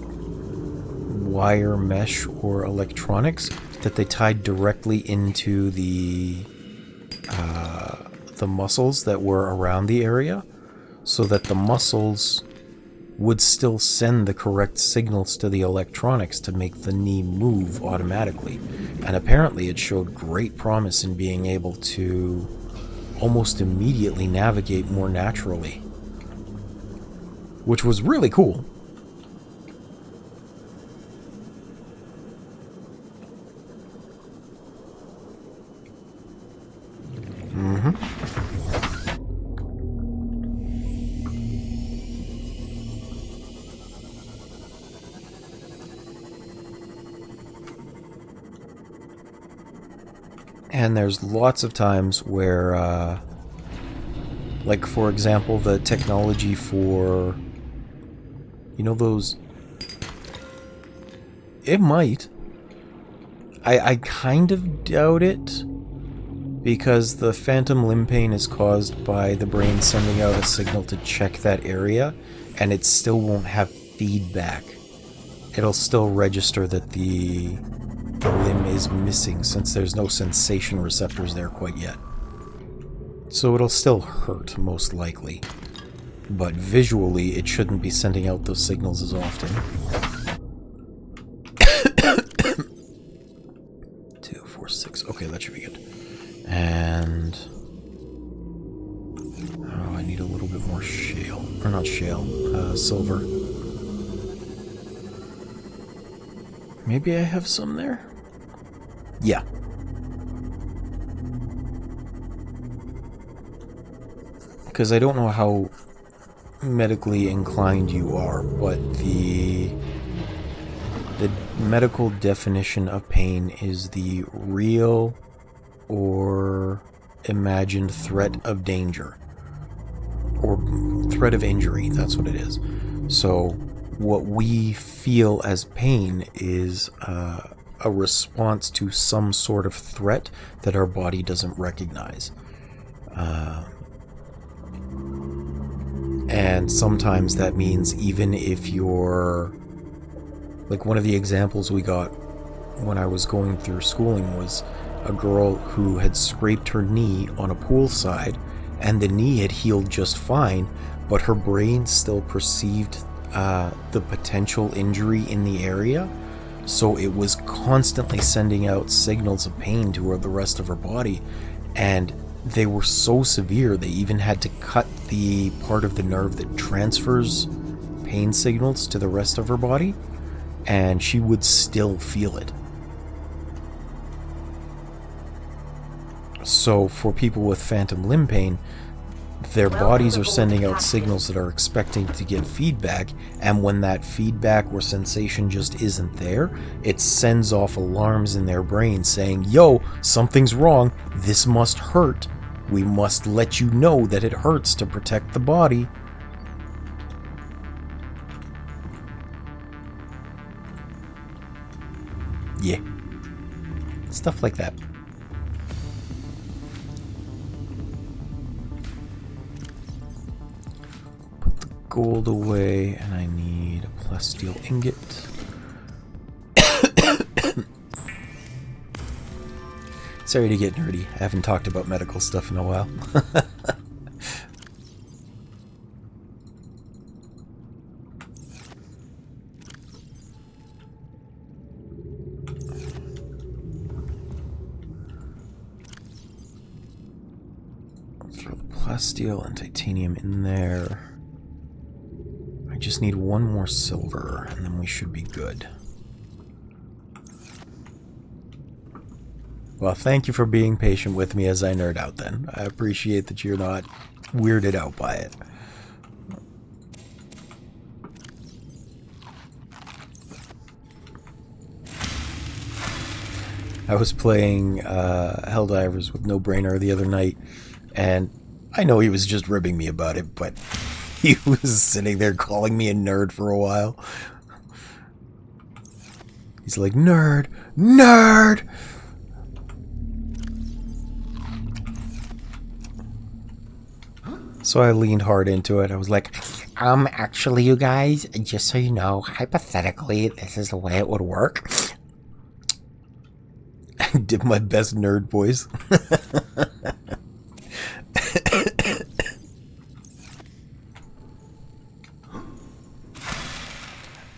wire mesh or electronics that they tied directly into the muscles that were around the area, so that the muscles would still send the correct signals to the electronics to make the knee move automatically. And apparently it showed great promise in being able to almost immediately navigate more naturally, which was really cool. And there's lots of times where, like for example, the technology for, you know, those, it might. I kind of doubt it, because the phantom limb pain is caused by the brain sending out a signal to check that area, and it still won't have feedback. It'll still register that the limb is missing, since there's no sensation receptors there quite yet. So it'll still hurt, most likely. But visually, it shouldn't be sending out those signals as often. 2, 4, 6. Okay, that should be good. And... oh, I need a little bit more shale. Or not shale, silver. Maybe I have some there? Yeah. Because I don't know how medically inclined you are, but the medical definition of pain is the real or imagined threat of danger. Or threat of injury, that's what it is. So what we feel as pain is a response to some sort of threat that our body doesn't recognize. And sometimes that means even if you're... Like, one of the examples we got when I was going through schooling was a girl who had scraped her knee on a poolside, and the knee had healed just fine, but her brain still perceived the potential injury in the area, so it was constantly sending out signals of pain to the rest of her body, and they were so severe they even had to cut the part of the nerve that transfers pain signals to the rest of her body, and she would still feel it. So for people with phantom limb pain, their bodies are sending out signals that are expecting to get feedback, and when that feedback or sensation just isn't there, it sends off alarms in their brain saying, yo, something's wrong, this must hurt, we must let you know that it hurts to protect the body. Yeah. Stuff like that. Gold away, and I need a plasteel ingot. Sorry to get nerdy. I haven't talked about medical stuff in a while. Throw the plasteel and titanium in there. I just need one more silver, and then we should be good. Well, thank you for being patient with me as I nerd out then. I appreciate that you're not weirded out by it. I was playing Helldivers with No Brainer the other night, and I know he was just ribbing me about it, but he was sitting there calling me a nerd for a while. He's like, nerd, nerd! So I leaned hard into it. I was like, actually, you guys, just so you know, hypothetically, this is the way it would work. I did my best nerd voice.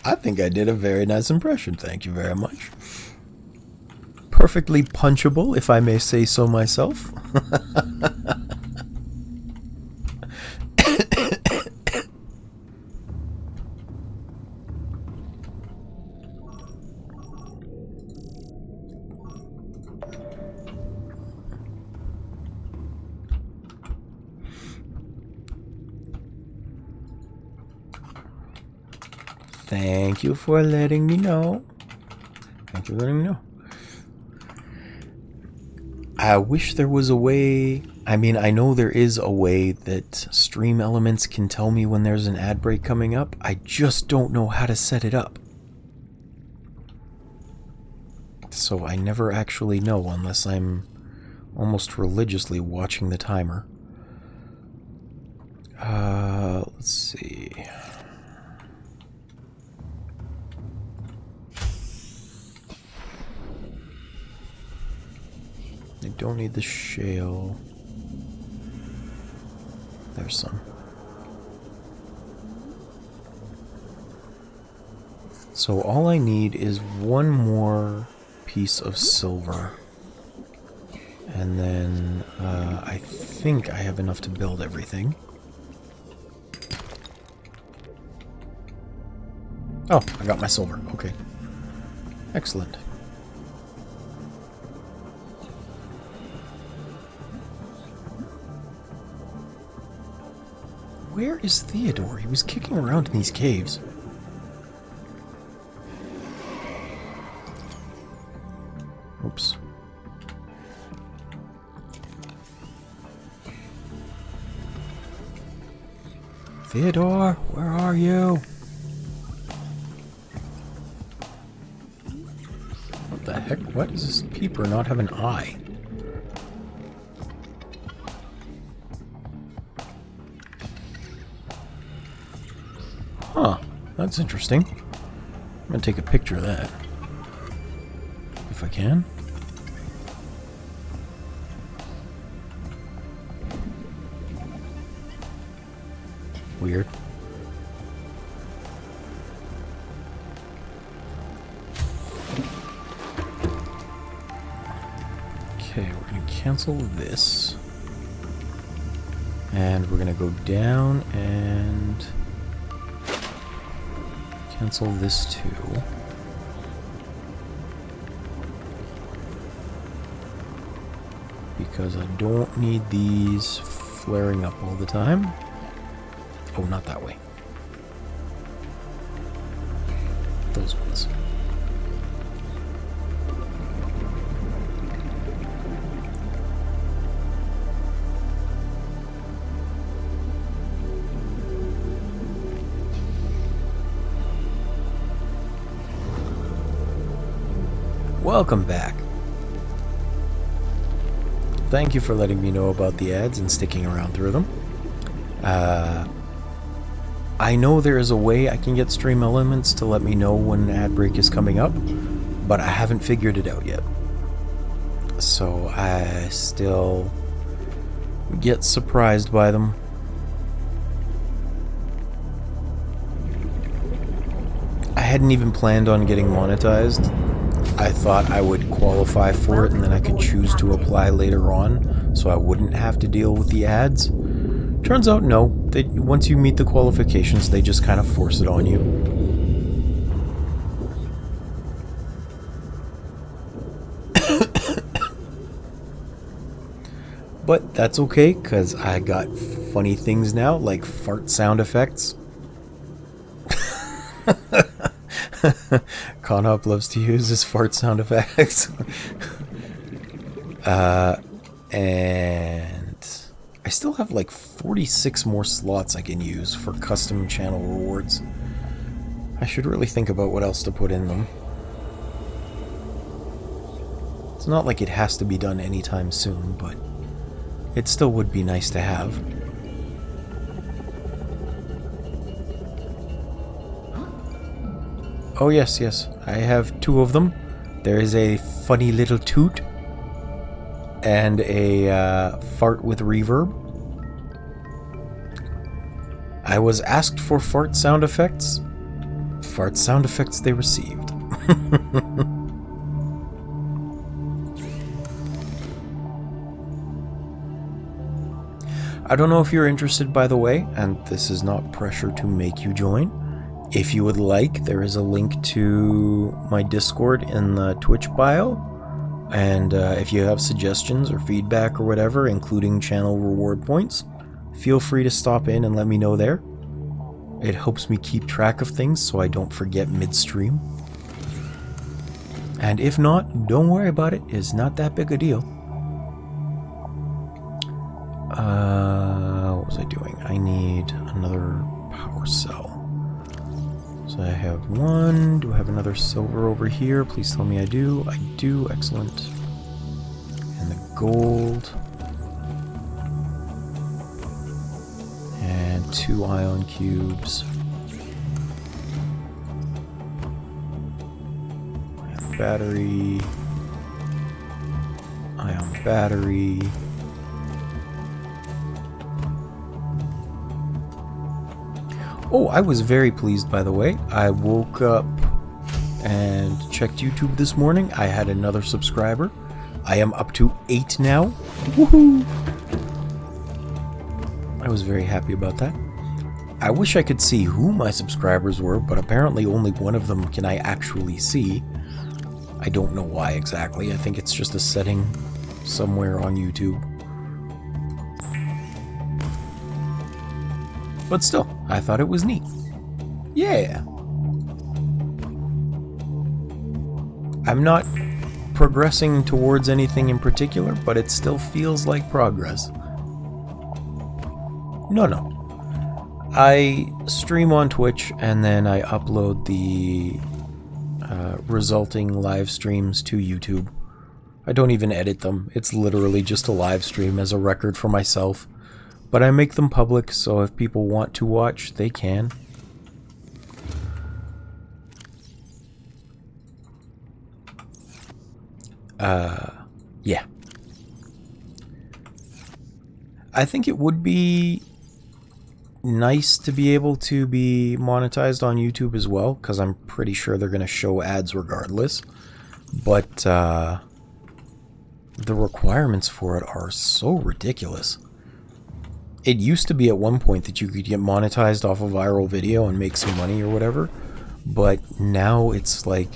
I think I did a very nice impression, thank you very much. Perfectly punchable, if I may say so myself. Thank you for letting me know. Thank you for letting me know. I wish there was a way... I mean, I know there is a way that Stream Elements can tell me when there's an ad break coming up. I just don't know how to set it up. So I never actually know unless I'm almost religiously watching the timer. Let's see... I don't need the shale. There's some. So all I need is one more piece of silver. And then I think I have enough to build everything. Oh, I got my silver. Okay. Excellent. Where is Theodore? He was kicking around in these caves. Oops. Theodore, where are you? What the heck? Why does this peeper not have an eye? Huh, that's interesting. I'm gonna take a picture of that. If I can. Weird. Okay, we're gonna cancel this. And we're gonna go down and cancel this too. Because I don't need these flaring up all the time. Oh, not that way. Those ones. Welcome back. Thank you for letting me know about the ads and sticking around through them. I know there is a way I can get Stream Elements to let me know when an ad break is coming up, but I haven't figured it out yet. So I still get surprised by them. I hadn't even planned on getting monetized. I thought I would qualify for it and then I could choose to apply later on so I wouldn't have to deal with the ads. Turns out no, once you meet the qualifications they just kind of force it on you. But that's okay because I got funny things now like fart sound effects. Conhop loves to use his fart sound effects. And I still have like 46 more slots I can use for custom channel rewards. I should really think about what else to put in them. It's not like it has to be done anytime soon, but it still would be nice to have. Oh yes, yes, I have 2 of them. There is a funny little toot and a fart with reverb. I was asked for fart sound effects. Fart sound effects they received. I don't know if you're interested, by the way, and this is not pressure to make you join. If you would like, there is a link to my Discord in the Twitch bio. And if you have suggestions or feedback or whatever, including channel reward points, feel free to stop in and let me know there. It helps me keep track of things so I don't forget midstream. And if not, don't worry about it. It's not that big a deal. What was I doing? I need another power cell. So I have 1. Do I have another silver over here? Please tell me I do. I do. Excellent. And the gold. And 2 ion cubes. Ion battery. Ion battery. Oh, I was very pleased, by the way. I woke up and checked YouTube this morning. I had another subscriber. I am up to 8 now. Woohoo! I was very happy about that. I wish I could see who my subscribers were, but apparently only one of them can I actually see. I don't know why exactly. I think it's just a setting somewhere on YouTube. But still, I thought it was neat. Yeah. I'm not progressing towards anything in particular, but it still feels like progress. No. I stream on Twitch and then I upload the resulting live streams to YouTube. I don't even edit them. It's literally just a live stream as a record for myself. But I make them public, so if people want to watch, they can. Yeah. I think it would be nice to be able to be monetized on YouTube as well, because I'm pretty sure they're going to show ads regardless. But the requirements for it are so ridiculous. It used to be at one point that you could get monetized off a viral video and make some money or whatever, but now it's like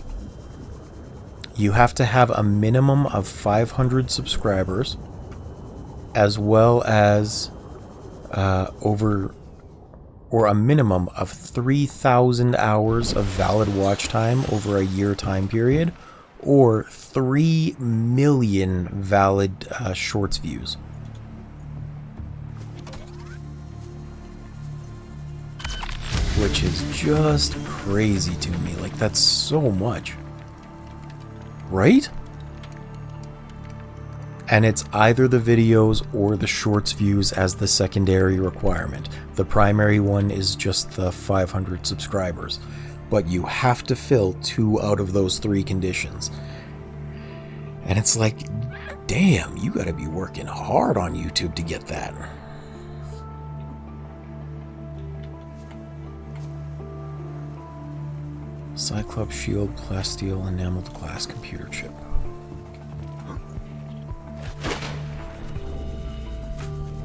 you have to have a minimum of 500 subscribers, as well as a minimum of 3,000 hours of valid watch time over a year time period, or 3 million valid shorts views. Which is just crazy to me. Like, that's so much. Right? And it's either the videos or the shorts views as the secondary requirement. The primary one is just the 500 subscribers. But you have to fill 2 out of those 3 conditions. And it's like, damn, you gotta be working hard on YouTube to get that. Cyclops shield, plasteel, enameled glass computer chip.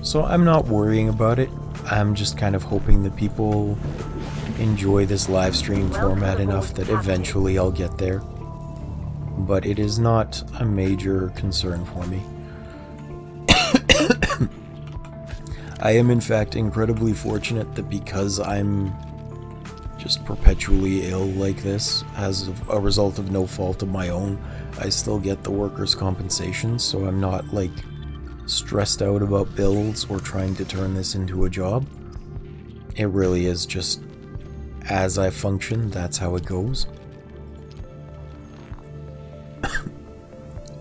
So I'm not worrying about it. I'm just kind of hoping that people enjoy this live stream format enough that eventually I'll get there. But it is not a major concern for me. I am in fact incredibly fortunate that because I'm just perpetually ill like this, as a result of no fault of my own, I still get the workers' compensation, so I'm not like stressed out about bills or trying to turn this into a job. It really is just as I function, that's how it goes.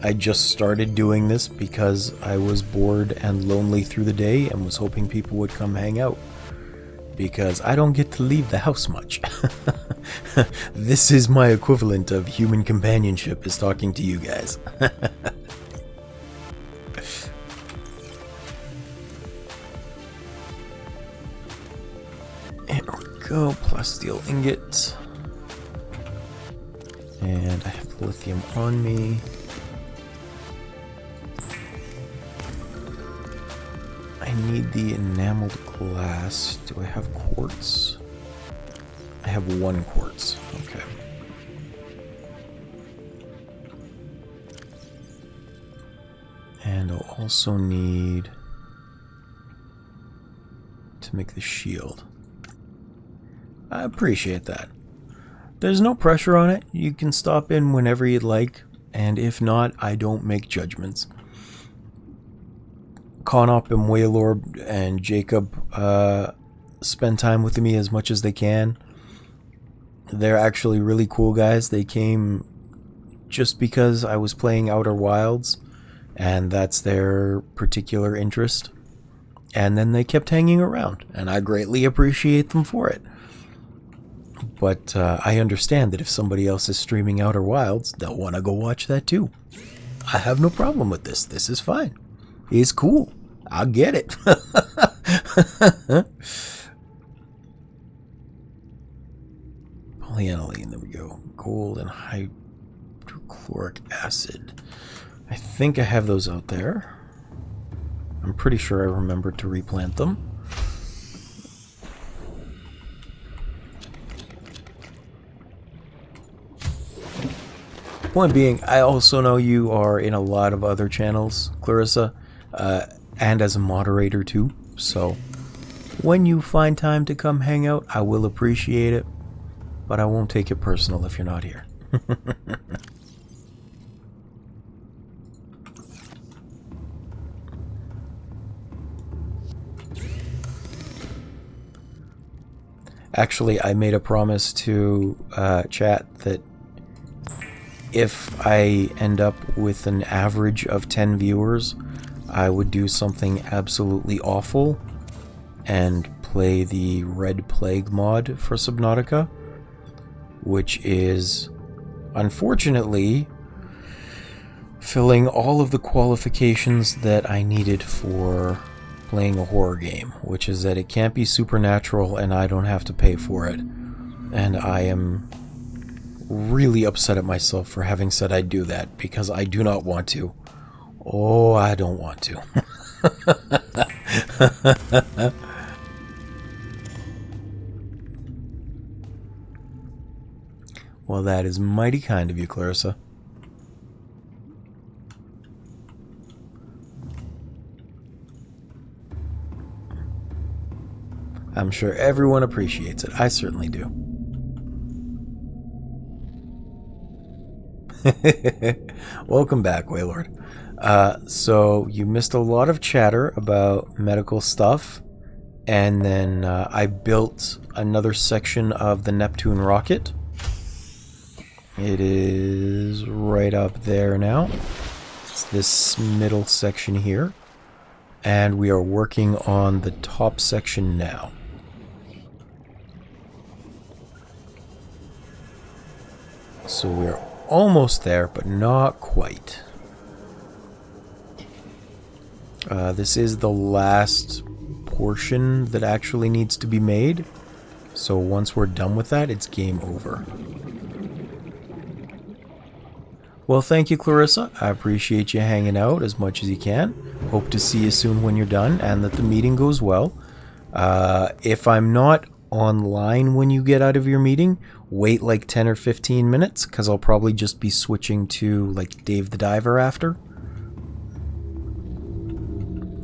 I just started doing this because I was bored and lonely through the day and was hoping people would come hang out. Because I don't get to leave the house much. This is my equivalent of human companionship, is talking to you guys. There we go, plasteel ingot. And I have the lithium on me. I need the enameled glass. Do I have quartz? I have 1 quartz. Okay. And I'll also need to make the shield. I appreciate that. There's no pressure on it. You can stop in whenever you'd like, and if not, I don't make judgments. Conop and Waylord and Jacob spend time with me as much as they can. They're actually really cool guys. They came just because I was playing Outer Wilds, and that's their particular interest. And then they kept hanging around, and I greatly appreciate them for it. But I understand that if somebody else is streaming Outer Wilds, they'll want to go watch that too. I have no problem with this. This is fine. It's cool. I'll get it. Polyaniline, there we go. Gold and hydrochloric acid. I think I have those out there. I'm pretty sure I remembered to replant them. Point being, I also know you are in a lot of other channels, Clarissa, and as a moderator too, so when you find time to come hang out, I will appreciate it, but I won't take it personal if you're not here. Actually, I made a promise to chat that if I end up with an average of 10 viewers, I would do something absolutely awful and play the Red Plague mod for Subnautica, which is unfortunately filling all of the qualifications that I needed for playing a horror game, which is that it can't be supernatural and I don't have to pay for it. And I am really upset at myself for having said I'd do that, because I do not want to. Oh, I don't want to. Well, that is mighty kind of you, Clarissa. I'm sure everyone appreciates it. I certainly do. Welcome back, Waylord. So you missed a lot of chatter about medical stuff, and then I built another section of the Neptune rocket. It is right up there now. It's this middle section here, and we are working on the top section now. So we're almost there, but not quite. This is the last portion that actually needs to be made. So once we're done with that, it's game over. Well, thank you, Clarissa. I appreciate you hanging out as much as you can. Hope to see you soon when you're done, and that the meeting goes well. If I'm not online when you get out of your meeting, wait like 10 or 15 minutes, because I'll probably just be switching to like Dave the Diver after.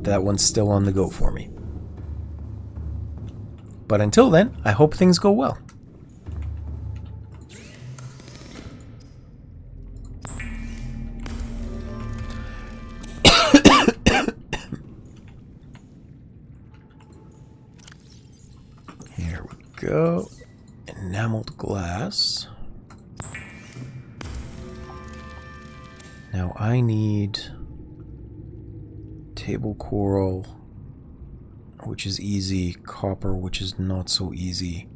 That one's still on the go for me. But until then, I hope things go well. Here we go. Enameled glass. Now I need table coral, which is easy, copper, which is not so easy,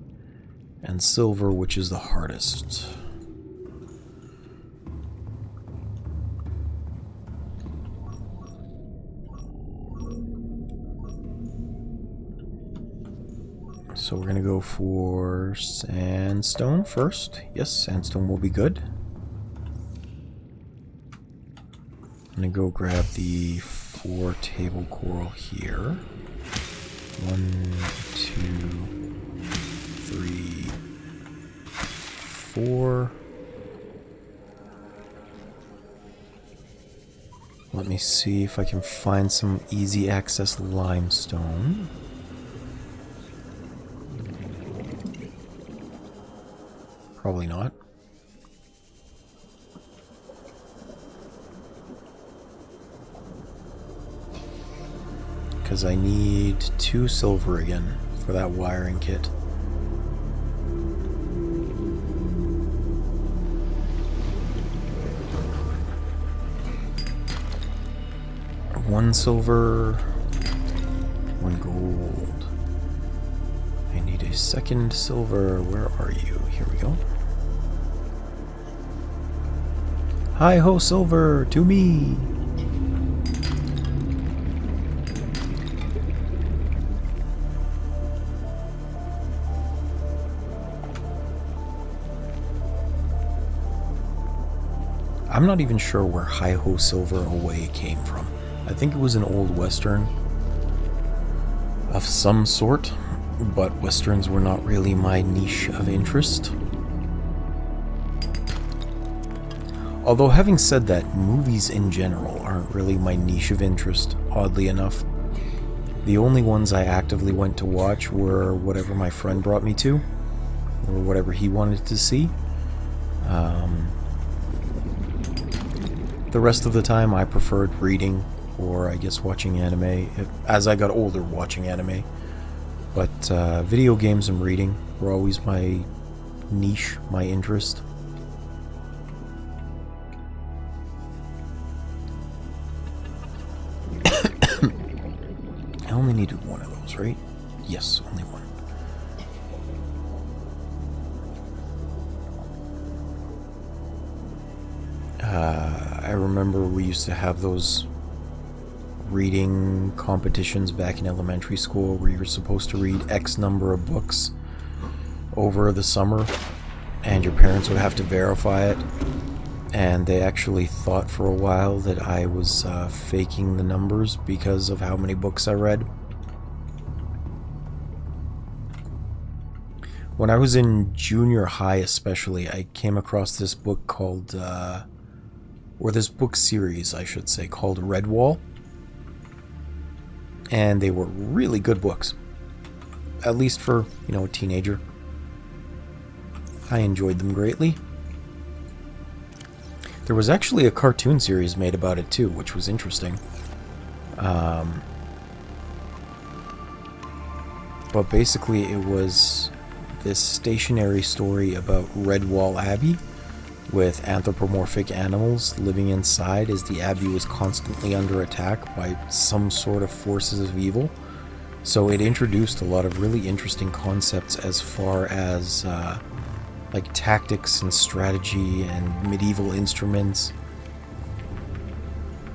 and silver, which is the hardest. So we're gonna go for sandstone first. Yes, sandstone will be good. I'm gonna go grab the 4 table coral here. 1, 2, 3, 4. Let me see if I can find some easy access limestone. Probably not. Because I need 2 silver again for that wiring kit. One silver, 1 gold. I need a second silver. Where are you? Here we go. Hi ho, silver, to me! I'm not even sure where Hi Ho Silver Away came from. I think it was an old western of some sort, but westerns were not really my niche of interest. Although having said that, movies in general aren't really my niche of interest, oddly enough. The only ones I actively went to watch were whatever my friend brought me to, or whatever he wanted to see. The rest of the time I preferred reading, or I guess watching anime, as I got older watching anime. But video games and reading were always my niche, my interest. I only needed one of those, right? Yes, only one. I remember we used to have those reading competitions back in elementary school where you were supposed to read X number of books over the summer, and your parents would have to verify it. And they actually thought for a while that I was faking the numbers because of how many books I read. When I was in junior high especially, I came across this book called, or this book series I should say, called Redwall. And they were really good books. At least for, you know, a teenager. I enjoyed them greatly. There was actually a cartoon series made about it too, which was interesting. But basically it was this stationary story about Redwall Abbey with anthropomorphic animals living inside as the Abbey was constantly under attack by some sort of forces of evil. So it introduced a lot of really interesting concepts as far as like tactics and strategy and medieval instruments.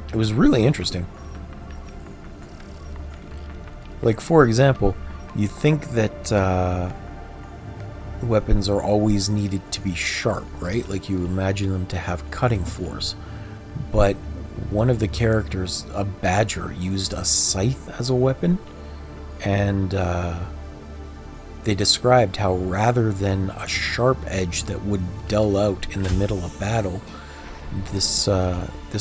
It was really interesting. Like, for example, you think that weapons are always needed to be sharp, right? Like, you imagine them to have cutting force. But one of the characters, a badger, used a scythe as a weapon, and they described how rather than a sharp edge that would dull out in the middle of battle, this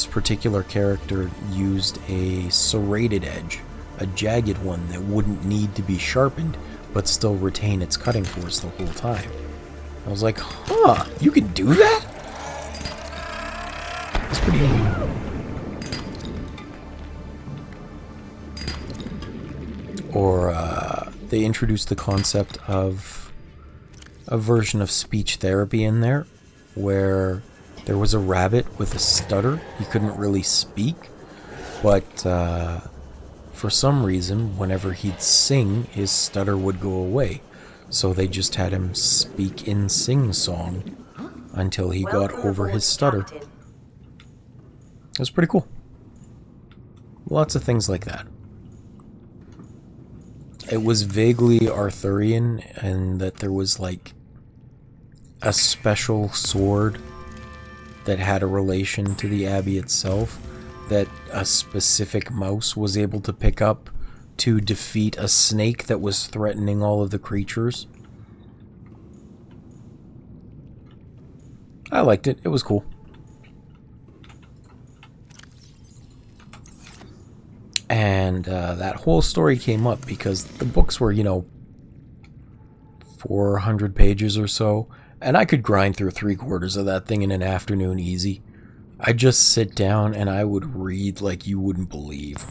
particular character used a serrated edge, a jagged one that wouldn't need to be sharpened, but still retain its cutting force the whole time. I was like, huh, you can do that? That's pretty neat. Or, they introduced the concept of a version of speech therapy in there, where there was a rabbit with a stutter. He couldn't really speak, but for some reason, whenever he'd sing, his stutter would go away. So they just had him speak in sing-song until he got over his stutter. It was pretty cool. Lots of things like that. It was vaguely Arthurian in that there was like a special sword that had a relation to the abbey itself that a specific mouse was able to pick up to defeat a snake that was threatening all of the creatures. I liked it. It was cool. And that whole story came up because the books were, 400 pages or so, and I could grind through 3/4 of that thing in an afternoon easy. I'd just sit down and I would read like you wouldn't believe.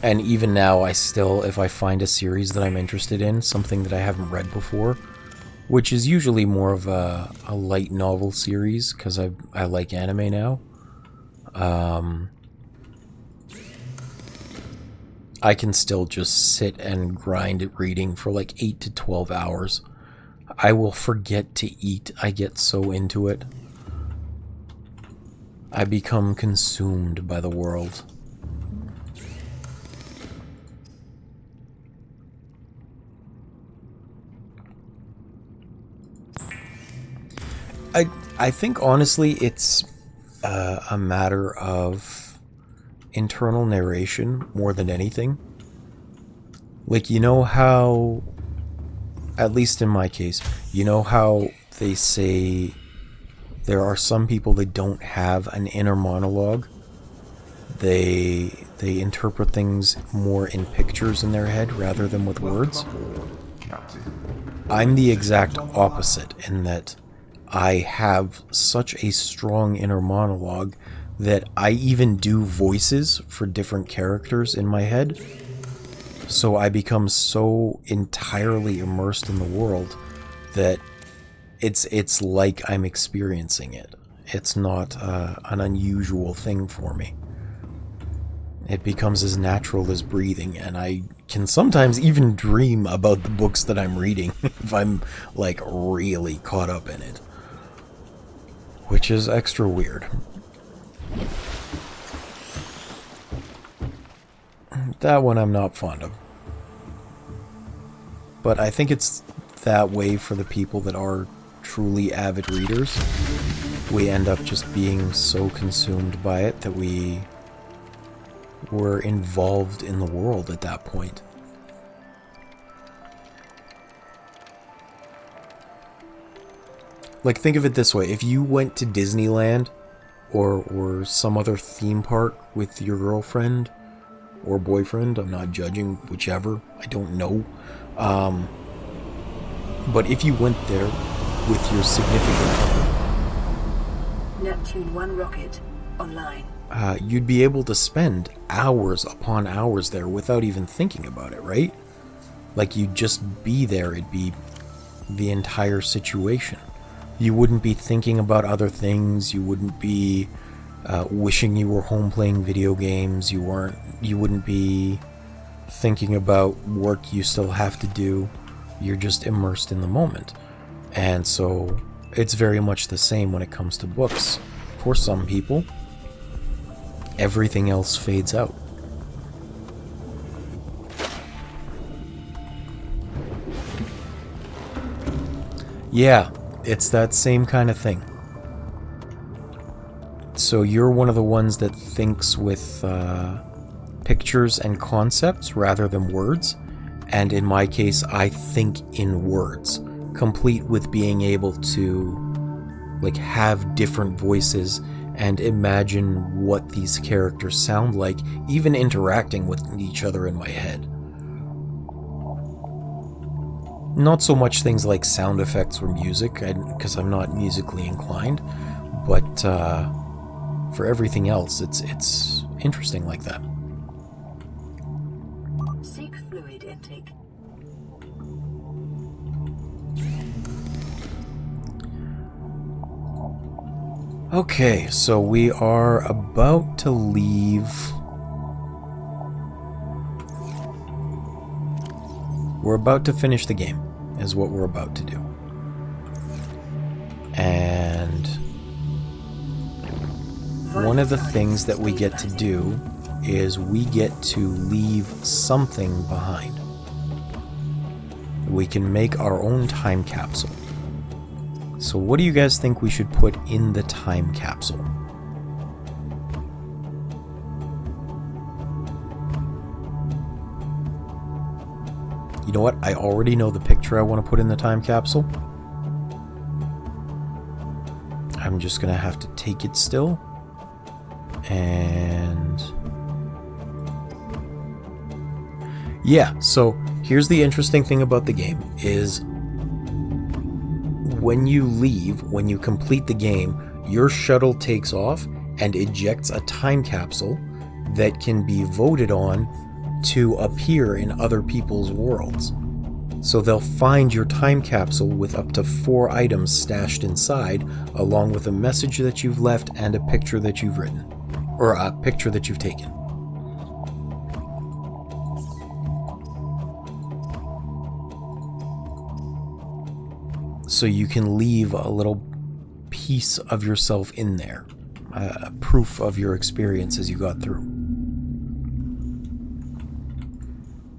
And even now, I still, if I find a series that I'm interested in, something that I haven't read before, which is usually more of a light novel series, because I like anime now, I can still just sit and grind at reading for like 8 to 12 hours. I will forget to eat. I get so into it. I become consumed by the world. I think honestly it's a matter of internal narration more than anything. Like, you know how, at least in my case, you know how they say there are some people that don't have an inner monologue? They interpret things more in pictures in their head rather than with words. I'm the exact opposite in that I have such a strong inner monologue that I even do voices for different characters in my head. So I become so entirely immersed in the world that it's like I'm experiencing it. It's not an unusual thing for me. It becomes as natural as breathing, and I can sometimes even dream about the books that I'm reading if I'm, like, really caught up in it. Which is extra weird. That one I'm not fond of. But I think it's that way for the people that are truly avid readers. We end up just being so consumed by it that we're involved in the world at that point. Like, think of it this way. If you went to Disneyland or some other theme park with your girlfriend or boyfriend, I'm not judging, whichever, I don't know. But if you went there with your significant other, Neptune 1 rocket online. You'd be able to spend hours upon hours there without even thinking about it, right? Like, you'd just be there. It'd be the entire situation. You wouldn't be thinking about other things. You wouldn't be wishing you were home playing video games. You wouldn't be thinking about work you still have to do. You're just immersed in the moment. And so it's very much the same when it comes to books. For some people, everything else fades out. Yeah, it's that same kind of thing. So you're one of the ones that thinks with pictures and concepts rather than words. And in my case, I think in words, complete with being able to, like, have different voices and imagine what these characters sound like, even interacting with each other in my head. Not so much things like sound effects or music, because I'm not musically inclined, but for everything else, it's interesting like that. Seek fluid intake. Okay, so we are about to leave. We're about to finish the game, is what we're about to do. And one of the things that we get to do is we get to leave something behind. We can make our own time capsule. So what do you guys think we should put in the time capsule? You know what? I already know the picture I want to put in the time capsule. I'm just going to have to take it still. And yeah, so here's the interesting thing about the game is when you leave, when you complete the game, your shuttle takes off and ejects a time capsule that can be voted on to appear in other people's worlds. So they'll find your time capsule with up to 4 items stashed inside, along with a message that you've left and a picture that you've written, or a picture that you've taken. So you can leave a little piece of yourself in there, proof of your experience as you got through.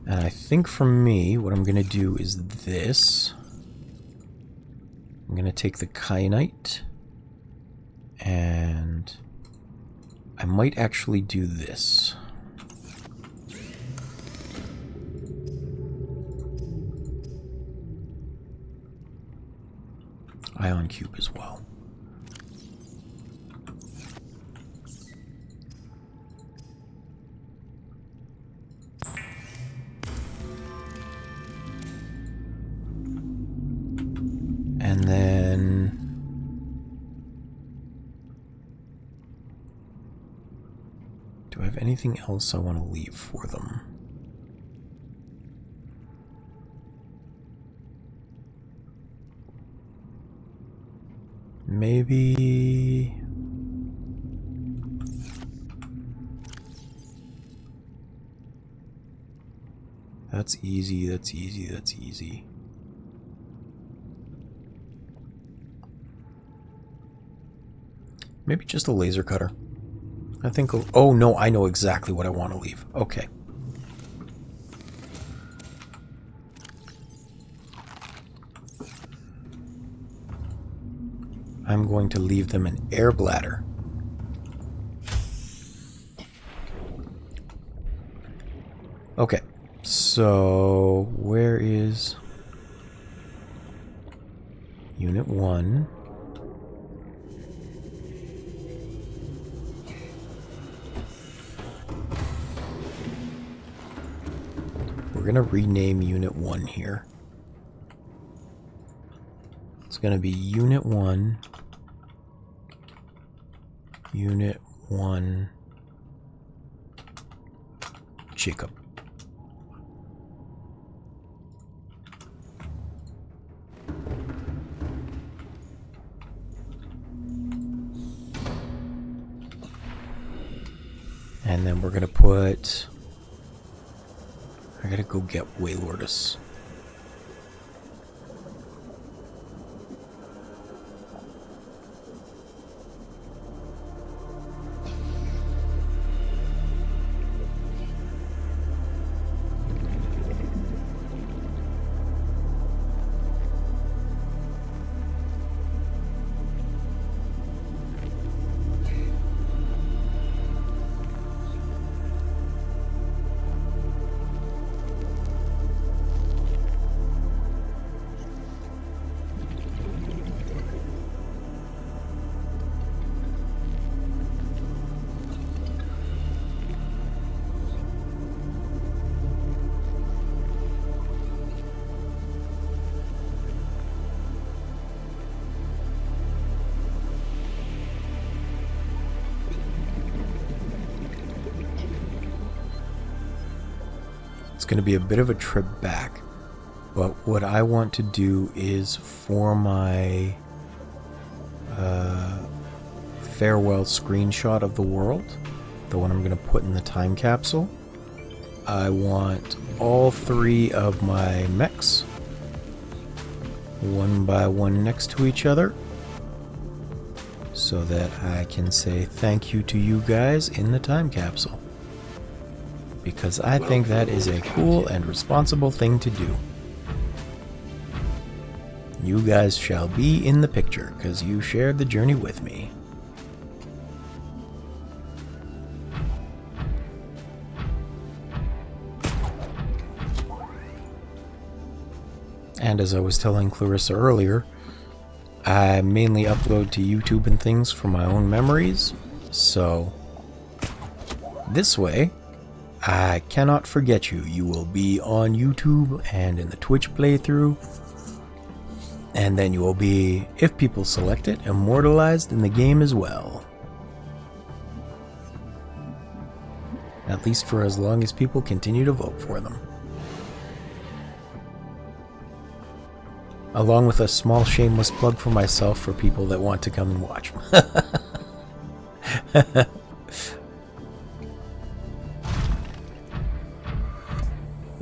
And I think for me, what I'm going to do is this. I'm going to take the kyanite, and I might actually do this. Ion cube as well. And then do I have anything else I want to leave for them? Maybe... That's easy, that's easy, that's easy. Maybe just a laser cutter. I think... Oh, no, I know exactly what I want to leave. Okay. I'm going to leave them an air bladder. Okay. So, where is Unit 1? We're going to rename Unit 1 here. It's going to be Unit 1, Unit 1, Jacob. And then we're going to put... I gotta go get Waylordus. It's going to be a bit of a trip back, but what I want to do is for my farewell screenshot of the world, the one I'm going to put in the time capsule, I want all 3 of my mechs one by one next to each other so that I can say thank you to you guys in the time capsule. Because I think that is a cool and responsible thing to do. You guys shall be in the picture, because you shared the journey with me. And as I was telling Clarissa earlier, I mainly upload to YouTube and things for my own memories, so this way, I cannot forget you. You will be on YouTube and in the Twitch playthrough. And then you will be, if people select it, immortalized in the game as well. At least for as long as people continue to vote for them. Along with a small shameless plug for myself for people that want to come and watch.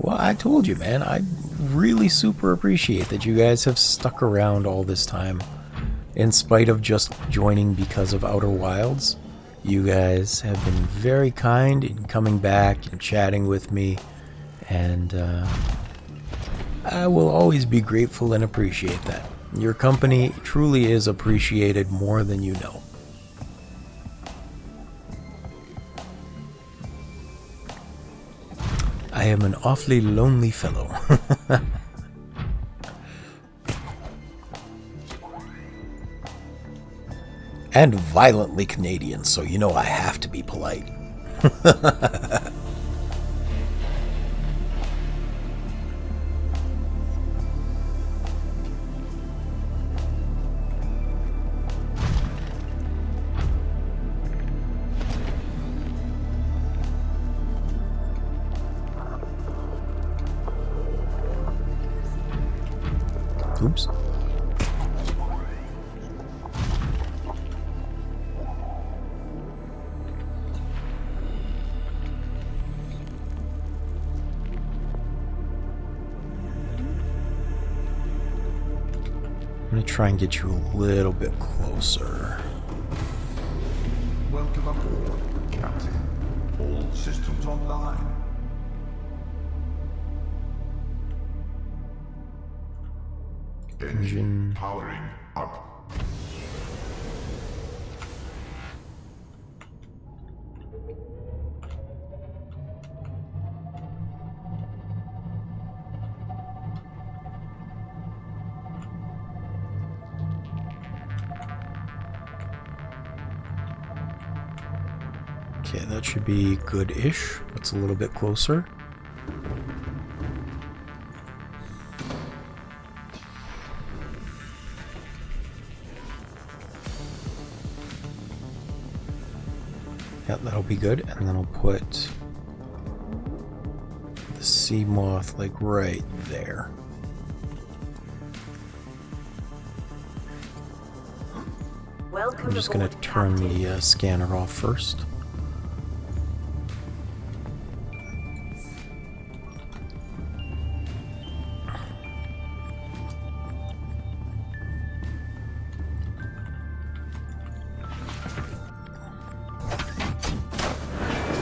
Well, I told you, man, I really super appreciate that you guys have stuck around all this time. In spite of just joining because of Outer Wilds, you guys have been very kind in coming back and chatting with me, and I will always be grateful and appreciate that. Your company truly is appreciated more than you know. I am an awfully lonely fellow. And violently Canadian, so you know I have to be polite. Oops. gonna try and get you a little bit closer. Welcome aboard, Captain. All systems online. Engine. Powering up. Okay, that should be good-ish. That's a little bit closer. Yeah, that'll be good. And then I'll put the sea moth like right there. Welcome I'm just gonna aboard, turn Captain. the scanner off first.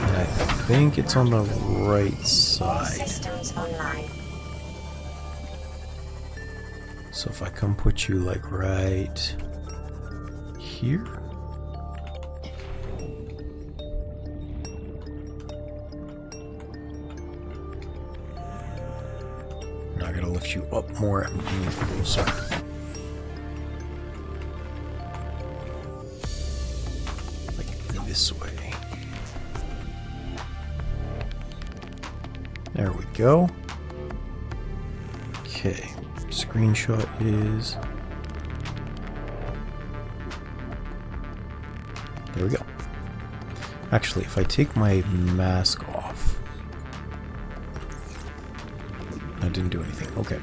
And I think it's on the right All side. systems online. So if I come put you like right here. Now I gotta lift you up more and bring you closer. Like this way. There we go. Okay. Screenshot is... There we go. Actually, if I take my mask off... I didn't do anything. Okay.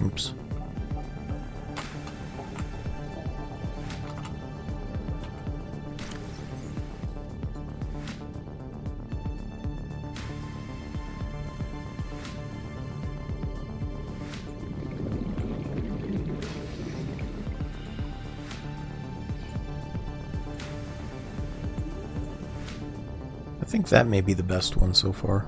Oops. I think that may be the best one so far.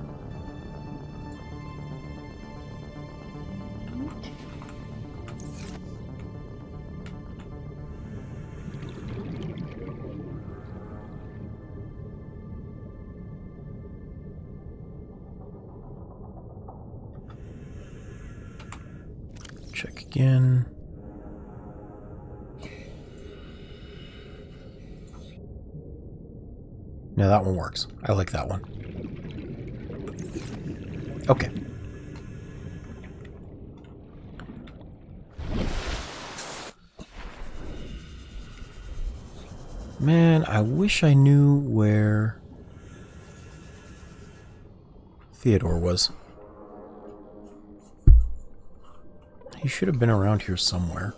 Check again. No, that one works. I like that one. Okay. Man, I wish I knew where Theodore was. He should have been around here somewhere.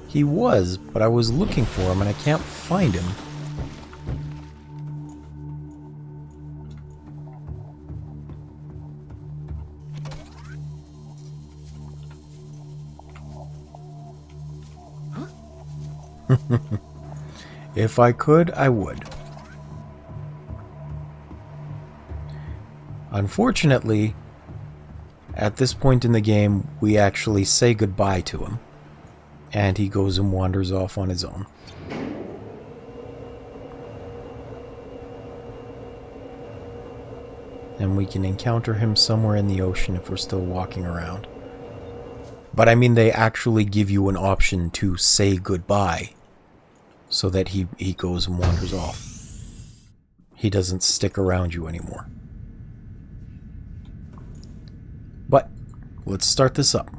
He was, but I was looking for him and I can't find him. If I could, I would. Unfortunately, at this point in the game, we actually say goodbye to him. And he goes and wanders off on his own. And we can encounter him somewhere in the ocean if we're still walking around. But I mean, they actually give you an option to say goodbye. So that he goes and wanders off. He doesn't stick around you anymore. But let's start this up.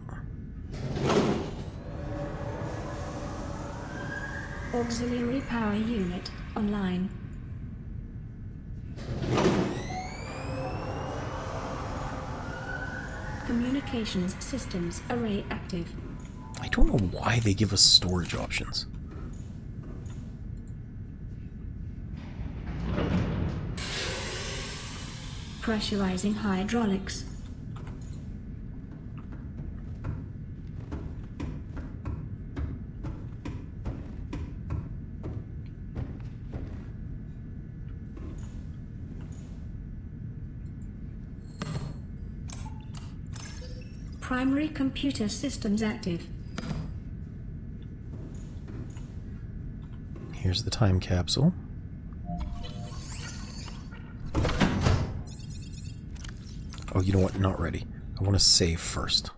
Auxiliary power unit online. Communications systems array active. I don't know why they give us storage options. Pressurizing hydraulics. Primary computer systems active. Here's the time capsule. Oh, you know what? Not ready. I want to save first.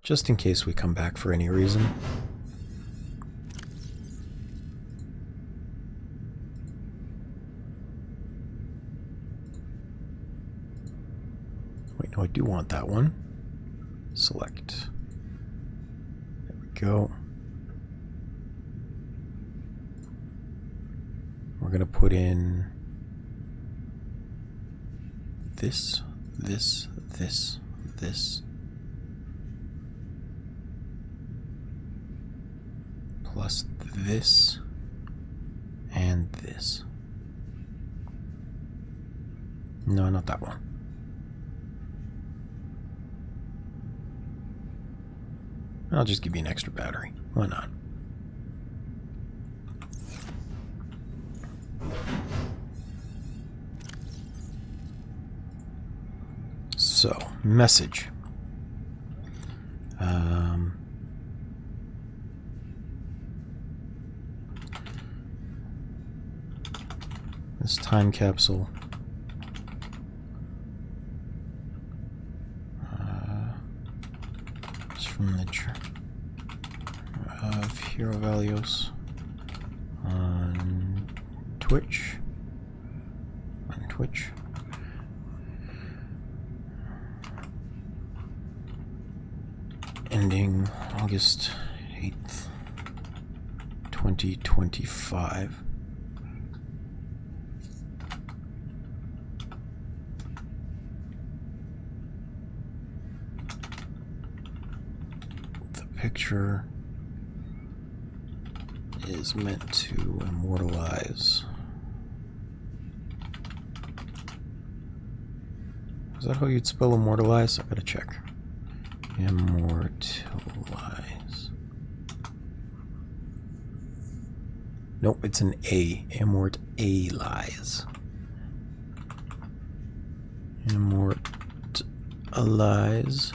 Just in case we come back for any reason. Wait, no, I do want that one. Select. There we go. We're going to put in this, this, plus this, and this. No, not that one. I'll just give you an extra battery. Why not? So, message. This time capsule. It's from the of Hero Valios on Twitch. Ending August 8th, 2025. The picture is meant to immortalize. Is that how you'd spell immortalize? I gotta check. Immortalize. Nope, it's an A. Immortalize. Immortalize.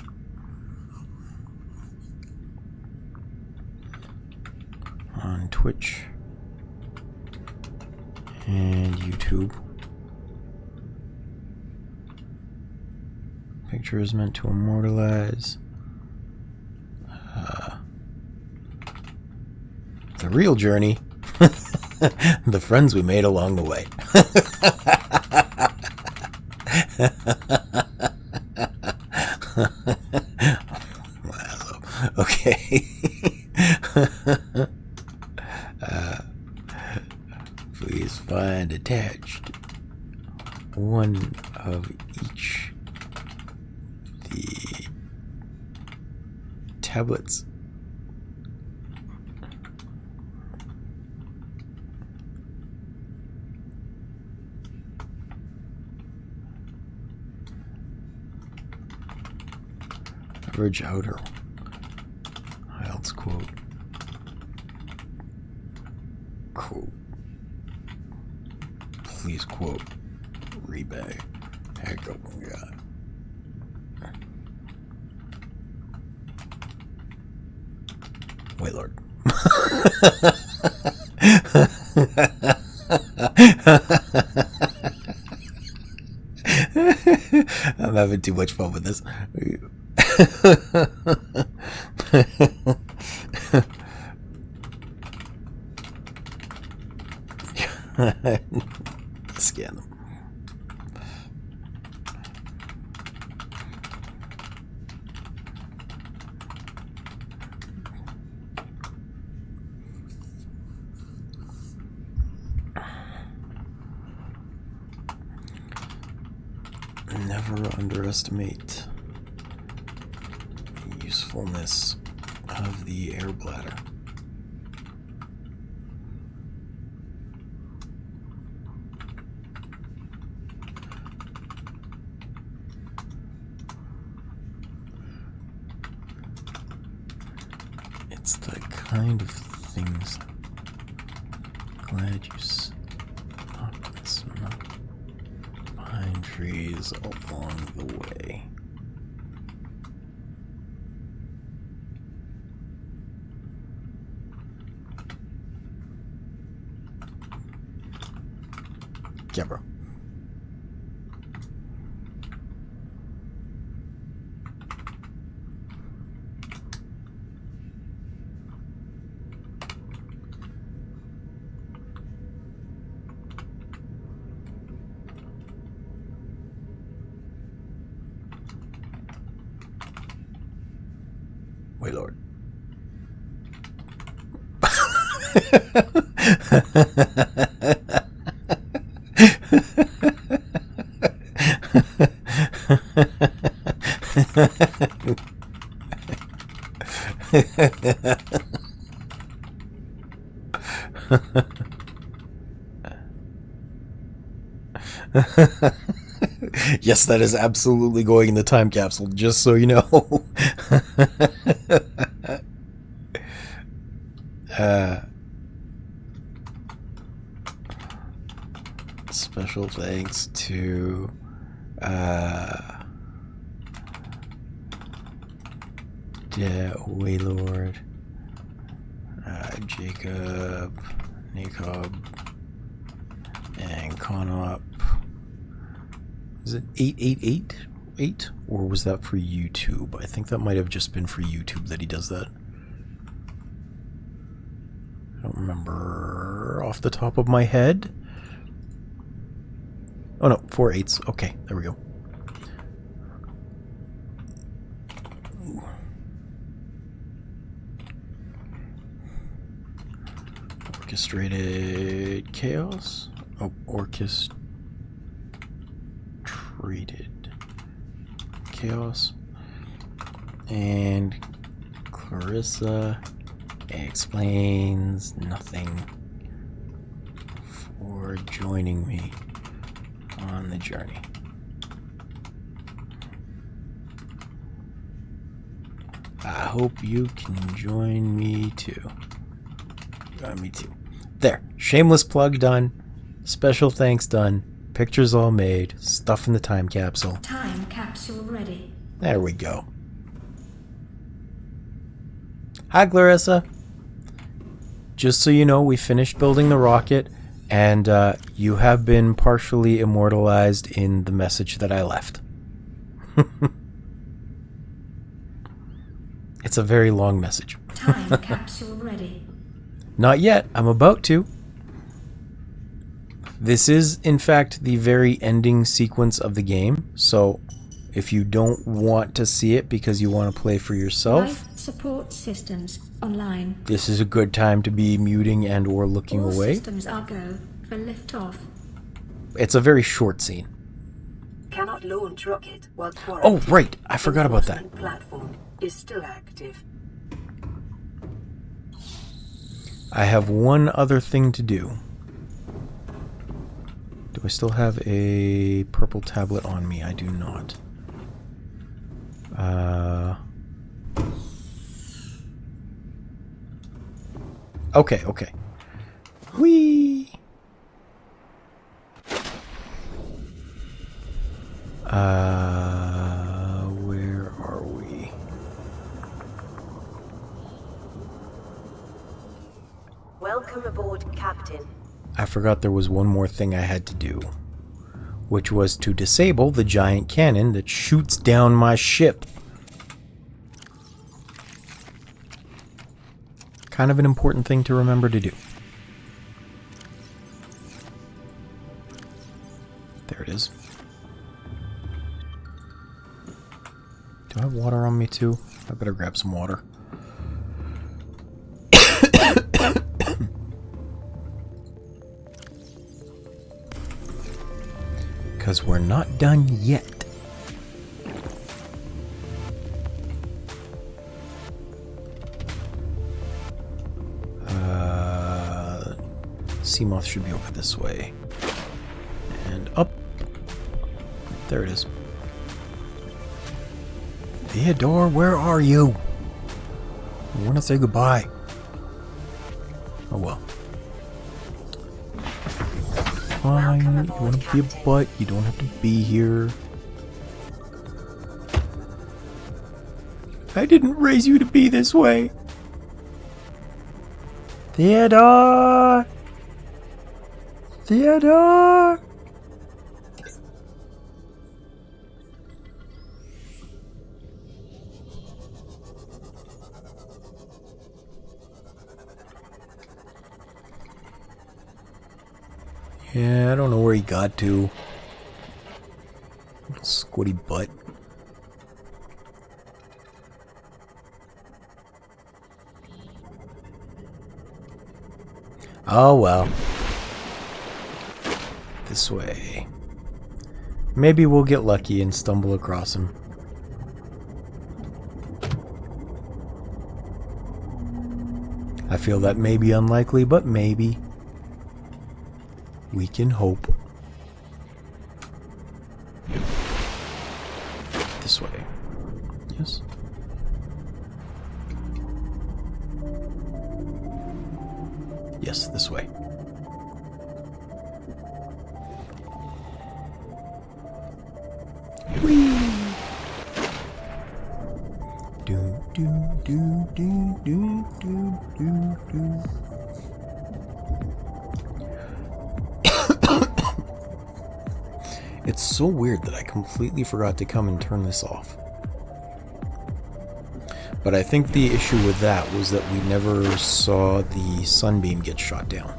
On Twitch and YouTube. Picture is meant to immortalize the real journey, the friends we made along the way. Wow. Okay. Please find attached one of each the tablets. Average outer. IELTS quote. Please quote. Rebag. Heck oh my god. Wait, Lord. I'm having too much fun with this. Scan them. Never underestimate the usefulness of the air bladder. It's the kind of things. Glad you stopped some pine trees along the way. Yeah, bro. Waylord. Yes, that is absolutely going in the time capsule, just so you know. Special thanks to Waylord, Jacob, Nicob, and Conop. Is it 888? Or was that for YouTube? I think that might have just been for YouTube that he does that. I don't remember off the top of my head. Oh no, 4 8s. Okay, there we go. Orchestrated chaos. Oh, orchestrated chaos. And Clarissa explains nothing for joining me on the journey. I hope you can join me too. Me too. There. Shameless plug done. Special thanks done. Pictures all made. Stuff in the time capsule. Time capsule ready. There we go. Hi, Clarissa. Just so you know, we finished building the rocket, and you have been partially immortalized in the message that I left. It's a very long message. Time capsule ready. Not yet. I'm about to. This is, in fact, the very ending sequence of the game, so if you don't want to see it because you want to play for yourself, Life support systems online. this is a good time to be muting and or looking All away. systems are go for liftoff. It's a very short scene. Cannot launch rocket while Oh, quarantined. right. I forgot about that. Enforcement platform is still active. I have one other thing to do. Do I still have a purple tablet on me? I do not. Okay, okay. Whee! Where are we? Welcome aboard, Captain. I forgot there was one more thing I had to do, which was to disable the giant cannon that shoots down my ship. Kind of an important thing to remember to do. There it is. Do I have water on me too? I better grab some water. Because we're not done yet. Seamoth should be over this way. And up. There it is. Theodore, where are you? I want to say goodbye. Oh well. Fine, you want to be a butt, you don't have to be here. I didn't raise you to be this way. Theodore! Theodore! Yeah, I don't know where he got to. Squiddy butt. Oh well. This way. Maybe we'll get lucky and stumble across him. I feel that may be unlikely, but maybe. We can hope. This way. Yes. Yes, this way. Whee! Do do do do do do do do. It's so weird that I completely forgot to come and turn this off. But I think the issue with that was that we never saw the sunbeam get shot down.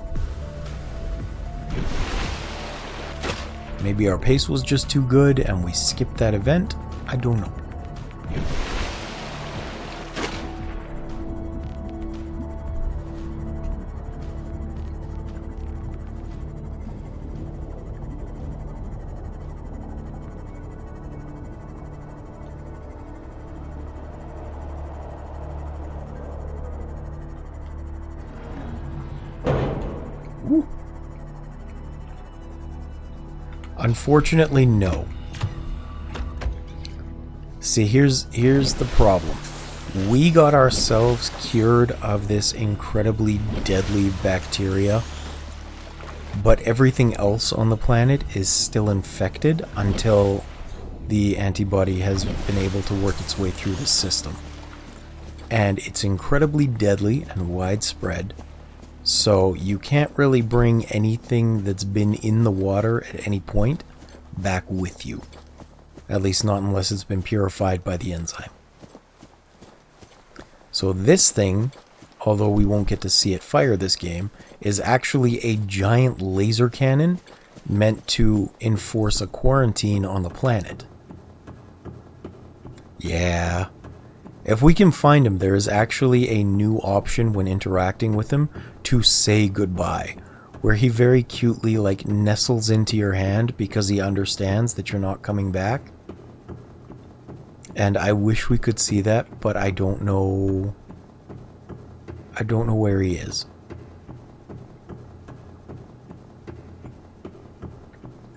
Maybe our pace was just too good and we skipped that event? I don't know. Ooh. Unfortunately, no. See, here's the problem. We got ourselves cured of this incredibly deadly bacteria, but everything else on the planet is still infected until the antibody has been able to work its way through the system. And it's incredibly deadly and widespread. So you can't really bring anything that's been in the water at any point back with you. At least not unless it's been purified by the enzyme. So this thing, although we won't get to see it fire this game, is actually a giant laser cannon meant to enforce a quarantine on the planet. Yeah. If we can find him, there is actually a new option when interacting with him to say goodbye, where he very cutely like nestles into your hand because he understands that you're not coming back. And I wish we could see that, but I don't know where he is.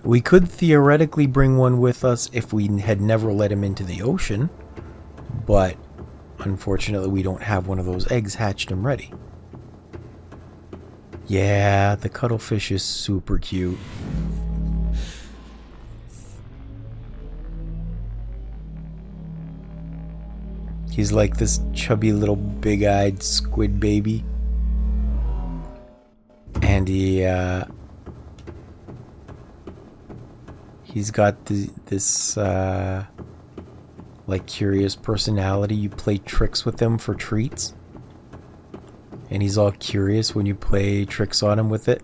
We could theoretically bring one with us if we had never let him into the ocean, but unfortunately, we don't have one of those eggs hatched and ready. Yeah, the cuttlefish is super cute. He's like this chubby little big-eyed squid baby. And he's got this like curious personality. You play tricks with him for treats. And he's all curious when you play tricks on him with it.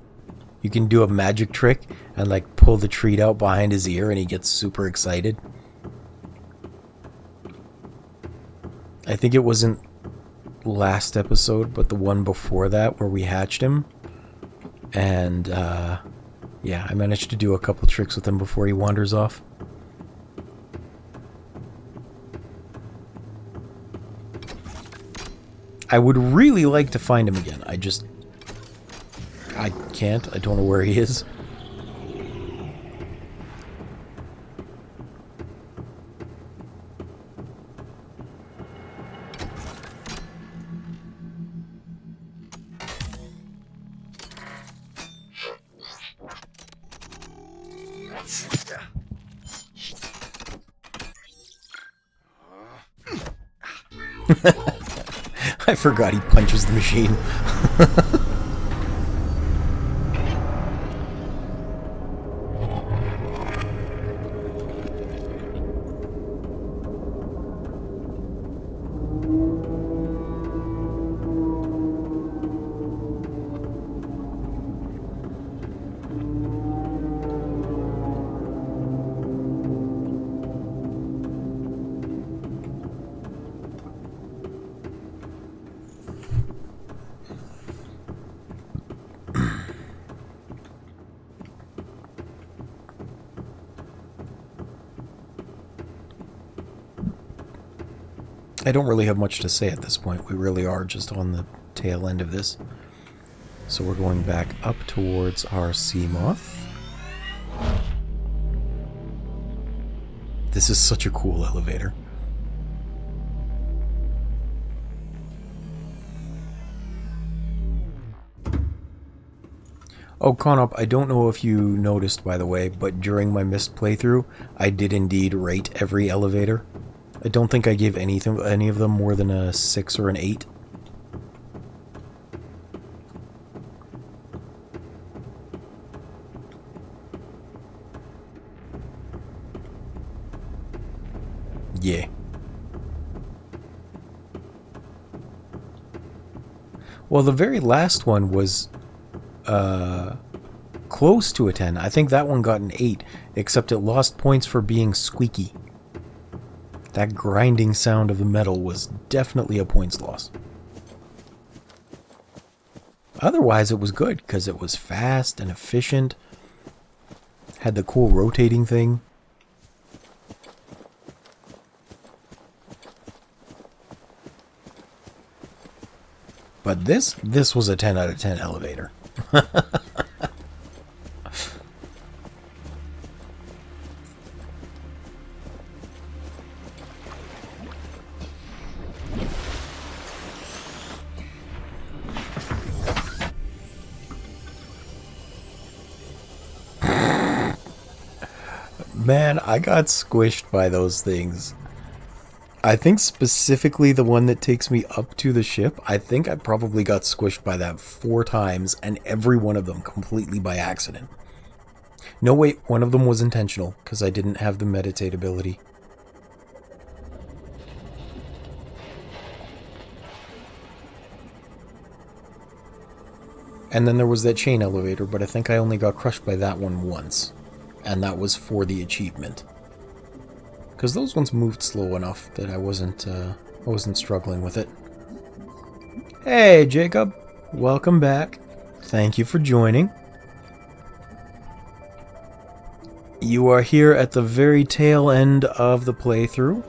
You can do a magic trick and like pull the treat out behind his ear and he gets super excited. I think it wasn't last episode, but the one before that where we hatched him. And yeah, I managed to do a couple tricks with him before he wanders off. I would really like to find him again. I just I can't. I don't know where he is. I forgot he punches the machine. I don't really have much to say at this point. We really are just on the tail end of this. So we're going back up towards our Seamoth. This is such a cool elevator. Oh, Conop, I don't know if you noticed, by the way, but during my Myst playthrough, I did indeed rate every elevator. I don't think I gave any of them more than a 6 or an 8. Yeah. Well, the very last one was close to a 10. I think that one got an 8, except it lost points for being squeaky. That grinding sound of the metal was definitely a points loss. Otherwise, it was good, because it was fast and efficient. Had the cool rotating thing. But this was a 10 out of 10 elevator. Man, I got squished by those things. I think specifically the one that takes me up to the ship, I think I probably got squished by that 4 times, and every one of them completely by accident. No, wait, one of them was intentional, because I didn't have the meditate ability. And then there was that chain elevator, but I think I only got crushed by that one once. And that was for the achievement. Because those ones moved slow enough that I wasn't struggling with it. Hey, Jacob. Welcome back. Thank you for joining. You are here at the very tail end of the playthrough.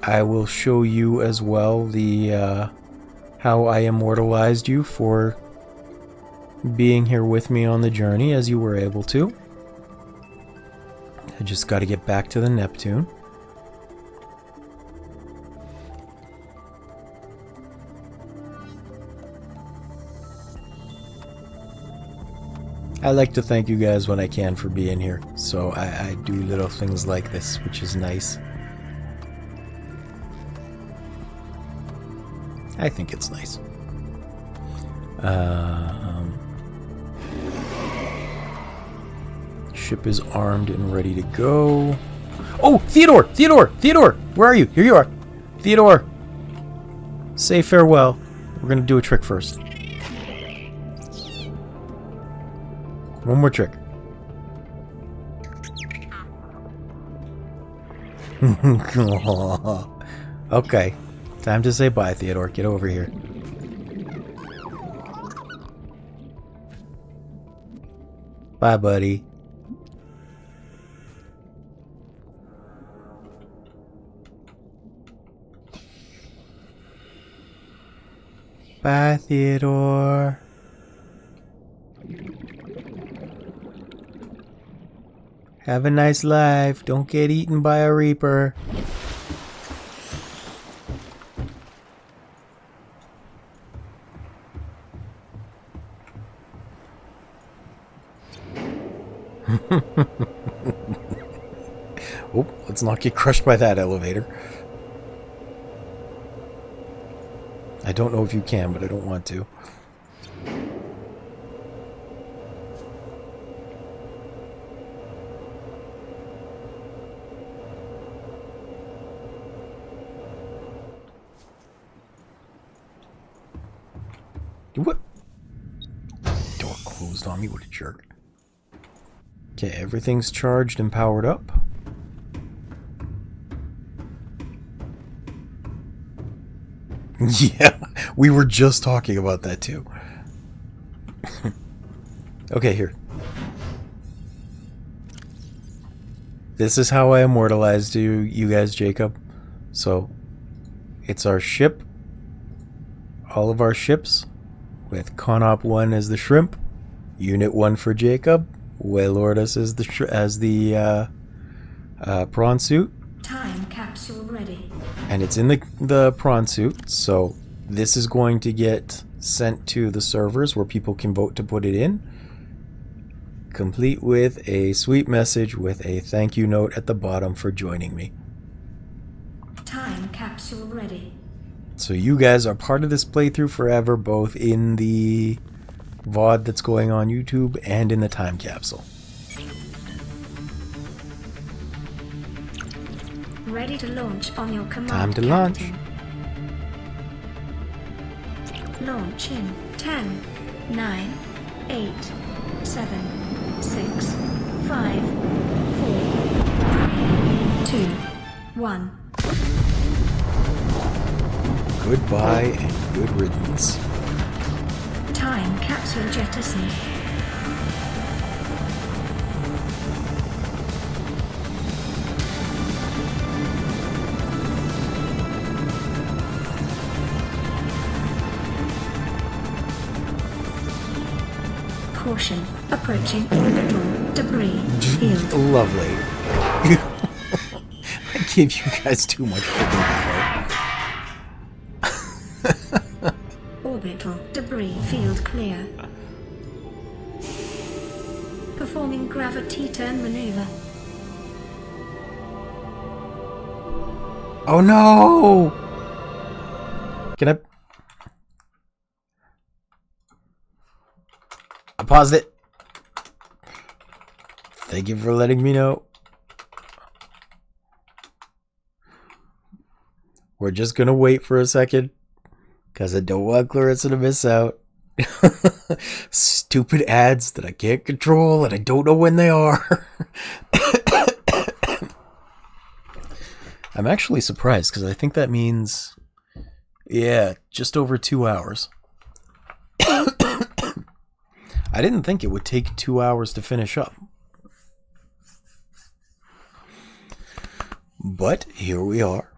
I will show you as well the how I immortalized you for being here with me on the journey as you were able to. I just got to get back to the Neptune. I like to thank you guys when I can for being here, so I do little things like this, which is nice. I think it's nice. Ship is armed and ready to go. Oh, Theodore! Theodore! Theodore! Where are you? Here you are. Theodore! Say farewell. We're gonna do a trick first. One more trick. Okay. Time to say bye, Theodore. Get over here. Bye, buddy. Bye, Theodore. Have a nice life. Don't get eaten by a reaper. Oh, let's not get crushed by that elevator. I don't know if you can, but I don't want to. What? Door closed on me, what a jerk. Okay, everything's charged and powered up. Yeah, we were just talking about that too. Okay, here. This is how I immortalized you guys, Jacob. So, it's our ship. All of our ships. With Conop 1 as the shrimp. Unit 1 for Jacob. Waylordus as the prawn suit. Time capsule ready. And it's in the prawn suit, so this is going to get sent to the servers where people can vote to put it in, complete with a sweet message with a thank you note at the bottom for joining me. Time capsule ready. So you guys are part of this playthrough forever, both in the VOD that's going on YouTube and in the time capsule. Ready to launch on your command. Time to launch. Captain. Launch in 10, 9, 8, 7, 6, 5, 4, 3, 2, 1. Goodbye and good riddance. Time capsule jettisoned. Caution, approaching orbital debris field. Lovely. I gave you guys too much freaking power. Orbital debris field clear. Performing gravity turn maneuver. Oh no! Can I paused it. Thank you for letting me know. We're just gonna wait for a second, because I don't want Clarissa to miss out. Stupid ads that I can't control and I don't know when they are. I'm actually surprised, because I think that means, yeah, just over 2 hours. I didn't think it would take 2 hours to finish up. But here we are.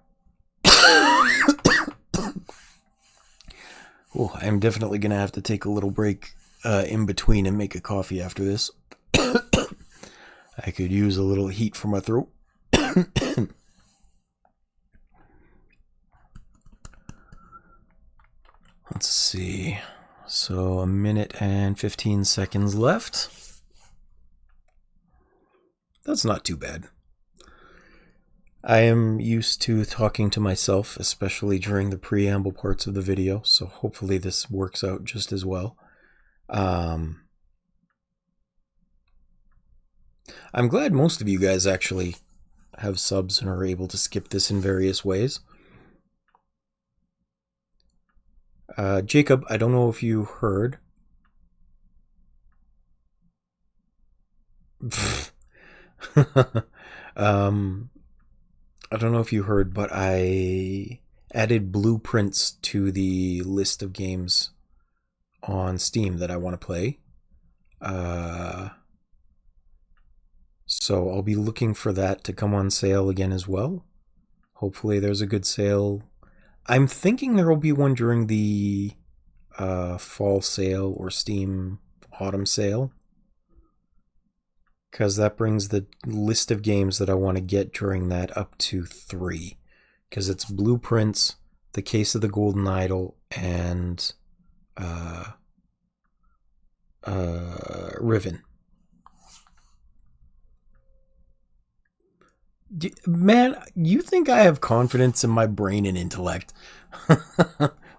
Oh, I'm definitely going to have to take a little break in between and make a coffee after this. I could use a little heat for my throat. Let's see. So 1 minute and 15 seconds left. That's not too bad. I am used to talking to myself, especially during the preamble parts of the video, so hopefully this works out just as well. I'm glad most of you guys actually have subs and are able to skip this in various ways. Jacob, I don't know if you heard. I don't know if you heard, but I added blueprints to the list of games on Steam that I want to play. So I'll be looking for that to come on sale again as well. Hopefully there's a good sale. I'm thinking there will be one during the fall sale or Steam autumn sale, because that brings the list of games that I want to get during that up to 3, because it's Blueprints, The Case of the Golden Idol, and Riven. Man, you think I have confidence in my brain and intellect?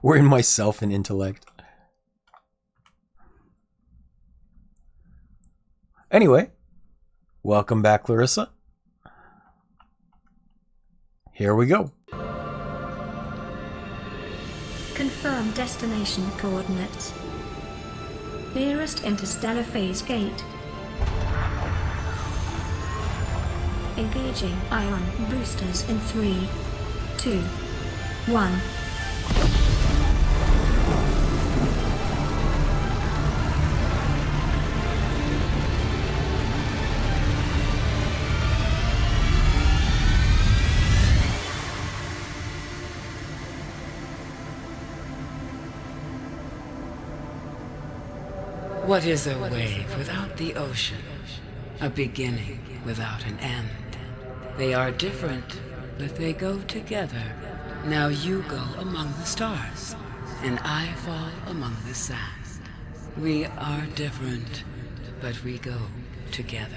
Or in myself and intellect? Anyway, welcome back, Larissa. Here we go. Confirm destination coordinates. Nearest interstellar phase gate. Engaging ion boosters in 3, 2, 1. What is a wave without the ocean? A beginning without an end. They are different, but they go together. Now you go among the stars, and I fall among the sand. We are different, but we go together.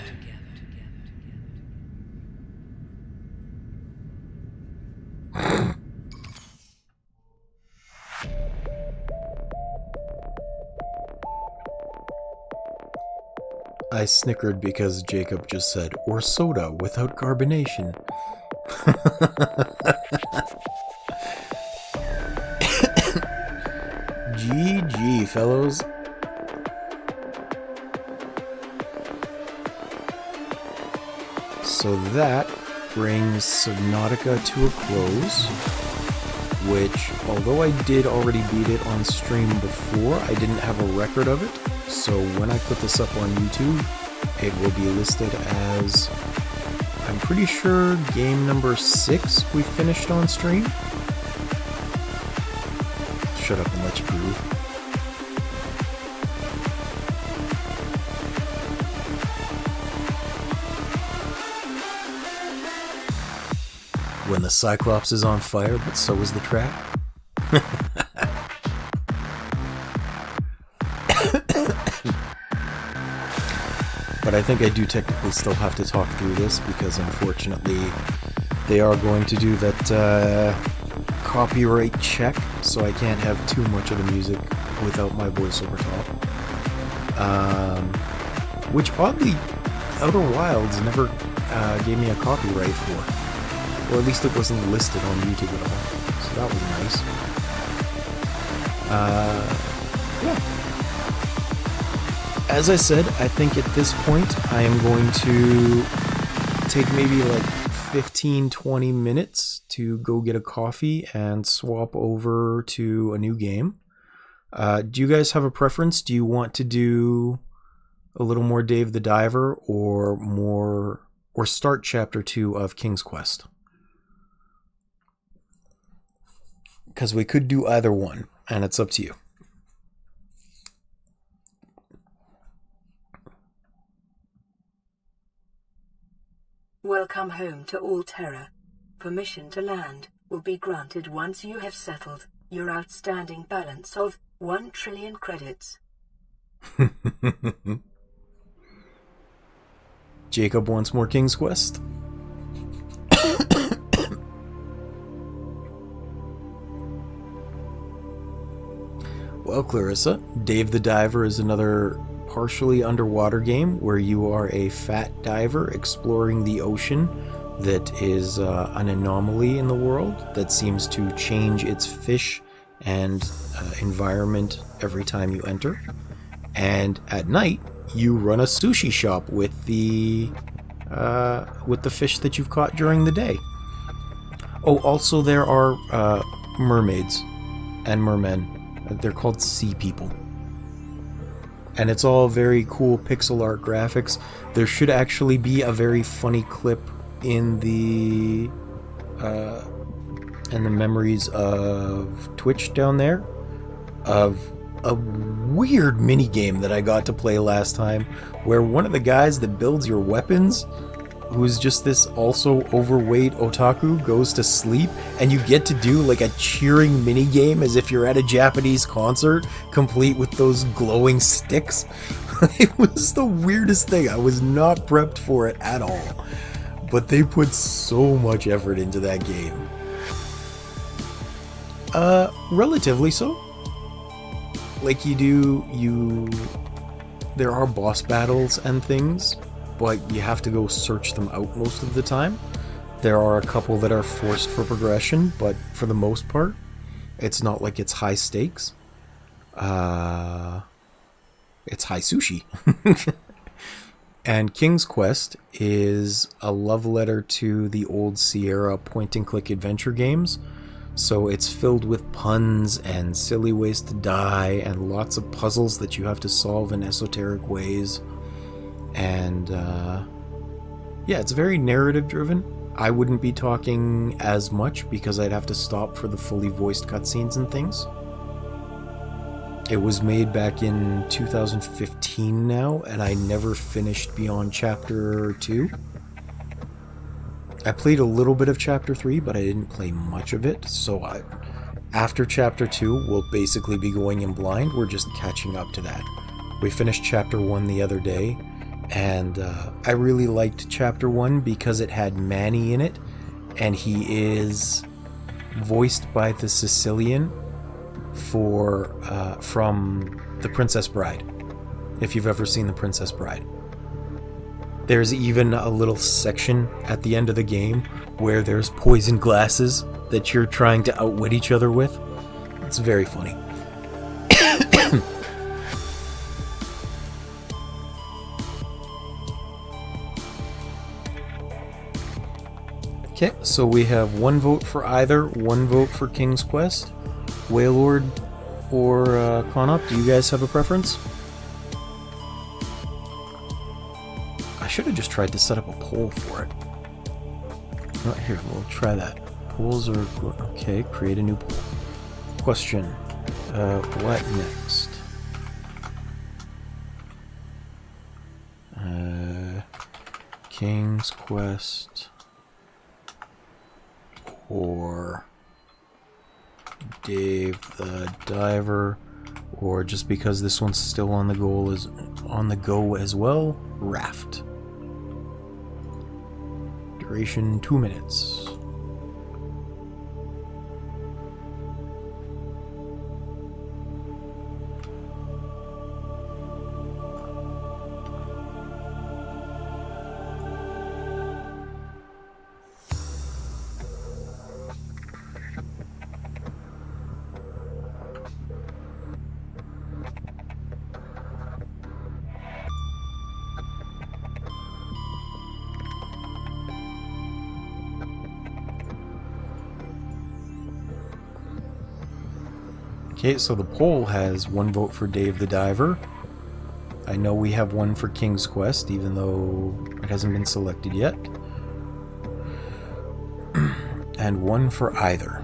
I snickered because Jacob just said, or soda without carbonation. GG, fellows. So that brings Subnautica to a close, which, although I did already beat it on stream before, I didn't have a record of it. So when I put this up on YouTube, it will be listed as, I'm pretty sure, game number 6 we finished on stream. Shut up and let you groove. When the Cyclops is on fire, but so is the trap. But I think I do technically still have to talk through this, because unfortunately they are going to do that copyright check, so I can't have too much of the music without my voice over top. Which oddly, Outer Wilds never gave me a copyright for. Or at least it wasn't listed on YouTube at all. So that was nice. Yeah. As I said, I think at this point I am going to take maybe like 15-20 minutes to go get a coffee and swap over to a new game. Do you guys have a preference? Do you want to do a little more Dave the Diver or start chapter 2 of King's Quest? Because we could do either one, and it's up to you. Welcome home to all Terra. Permission to land will be granted once you have settled your outstanding balance of 1 trillion credits. Jacob wants more King's Quest. Well, Clarissa, Dave the Diver is another partially underwater game where you are a fat diver exploring the ocean that is an anomaly in the world that seems to change its fish and environment every time you enter. And at night, you run a sushi shop with the fish that you've caught during the day. Oh, also there are mermaids and mermen. They're called sea people. And it's all very cool pixel art graphics. There should actually be a very funny clip in the memories of Twitch down there of a weird mini game that I got to play last time, where one of the guys that builds your weapons, who's just this also overweight otaku, goes to sleep, and you get to do like a cheering mini game as if you're at a Japanese concert, complete with those glowing sticks. It was the weirdest thing. I was not prepped for it at all, but they put so much effort into that game. Relatively so. Like there are boss battles and things, but you have to go search them out most of the time. There are a couple that are forced for progression, but for the most part, it's not like it's high stakes. It's high sushi. And King's Quest is a love letter to the old Sierra point-and-click adventure games. So it's filled with puns and silly ways to die and lots of puzzles that you have to solve in esoteric ways. And yeah, it's very narrative driven. I wouldn't be talking as much because I'd have to stop for the fully voiced cutscenes and things. It was made back in 2015 now, and I never finished beyond Chapter 2. I played a little bit of Chapter 3, but I didn't play much of it, so after Chapter 2, we'll basically be going in blind. We're just catching up to that. We finished Chapter 1 the other day, and I really liked Chapter 1 because it had Manny in it, and he is voiced by the Sicilian from The Princess Bride, if you've ever seen The Princess Bride. There's even a little section at the end of the game where there's poison glasses that you're trying to outwit each other with. It's very funny. Okay, so we have one vote for either, one vote for King's Quest. Waylord or Conop, do you guys have a preference? I should have just tried to set up a poll for it. Right here, we'll try that. Polls are... Okay, create a new poll. Question. What next? King's Quest or Dave the Diver, or just because this one's still on the go as well, Raft. Duration 2 minutes. Okay, so the poll has one vote for Dave the Diver. I know we have one for King's Quest, even though it hasn't been selected yet. And one for either.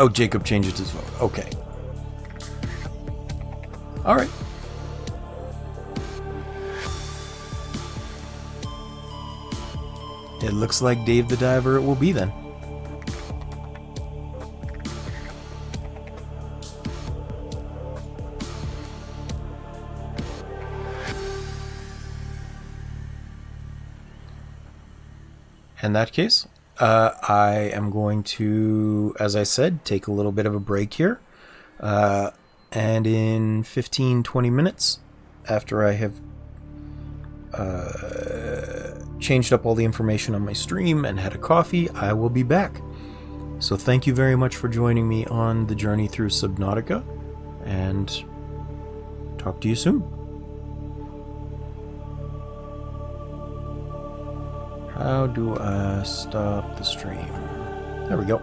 Oh, Jacob changed his vote. Okay. All right. It looks like Dave the Diver it will be then. In that case, I am going to, as I said, take a little bit of a break here. And in 15-20 minutes, after I have changed up all the information on my stream and had a coffee, I will be back. So thank you very much for joining me on the journey through Subnautica, and talk to you soon. How do I stop the stream? There we go.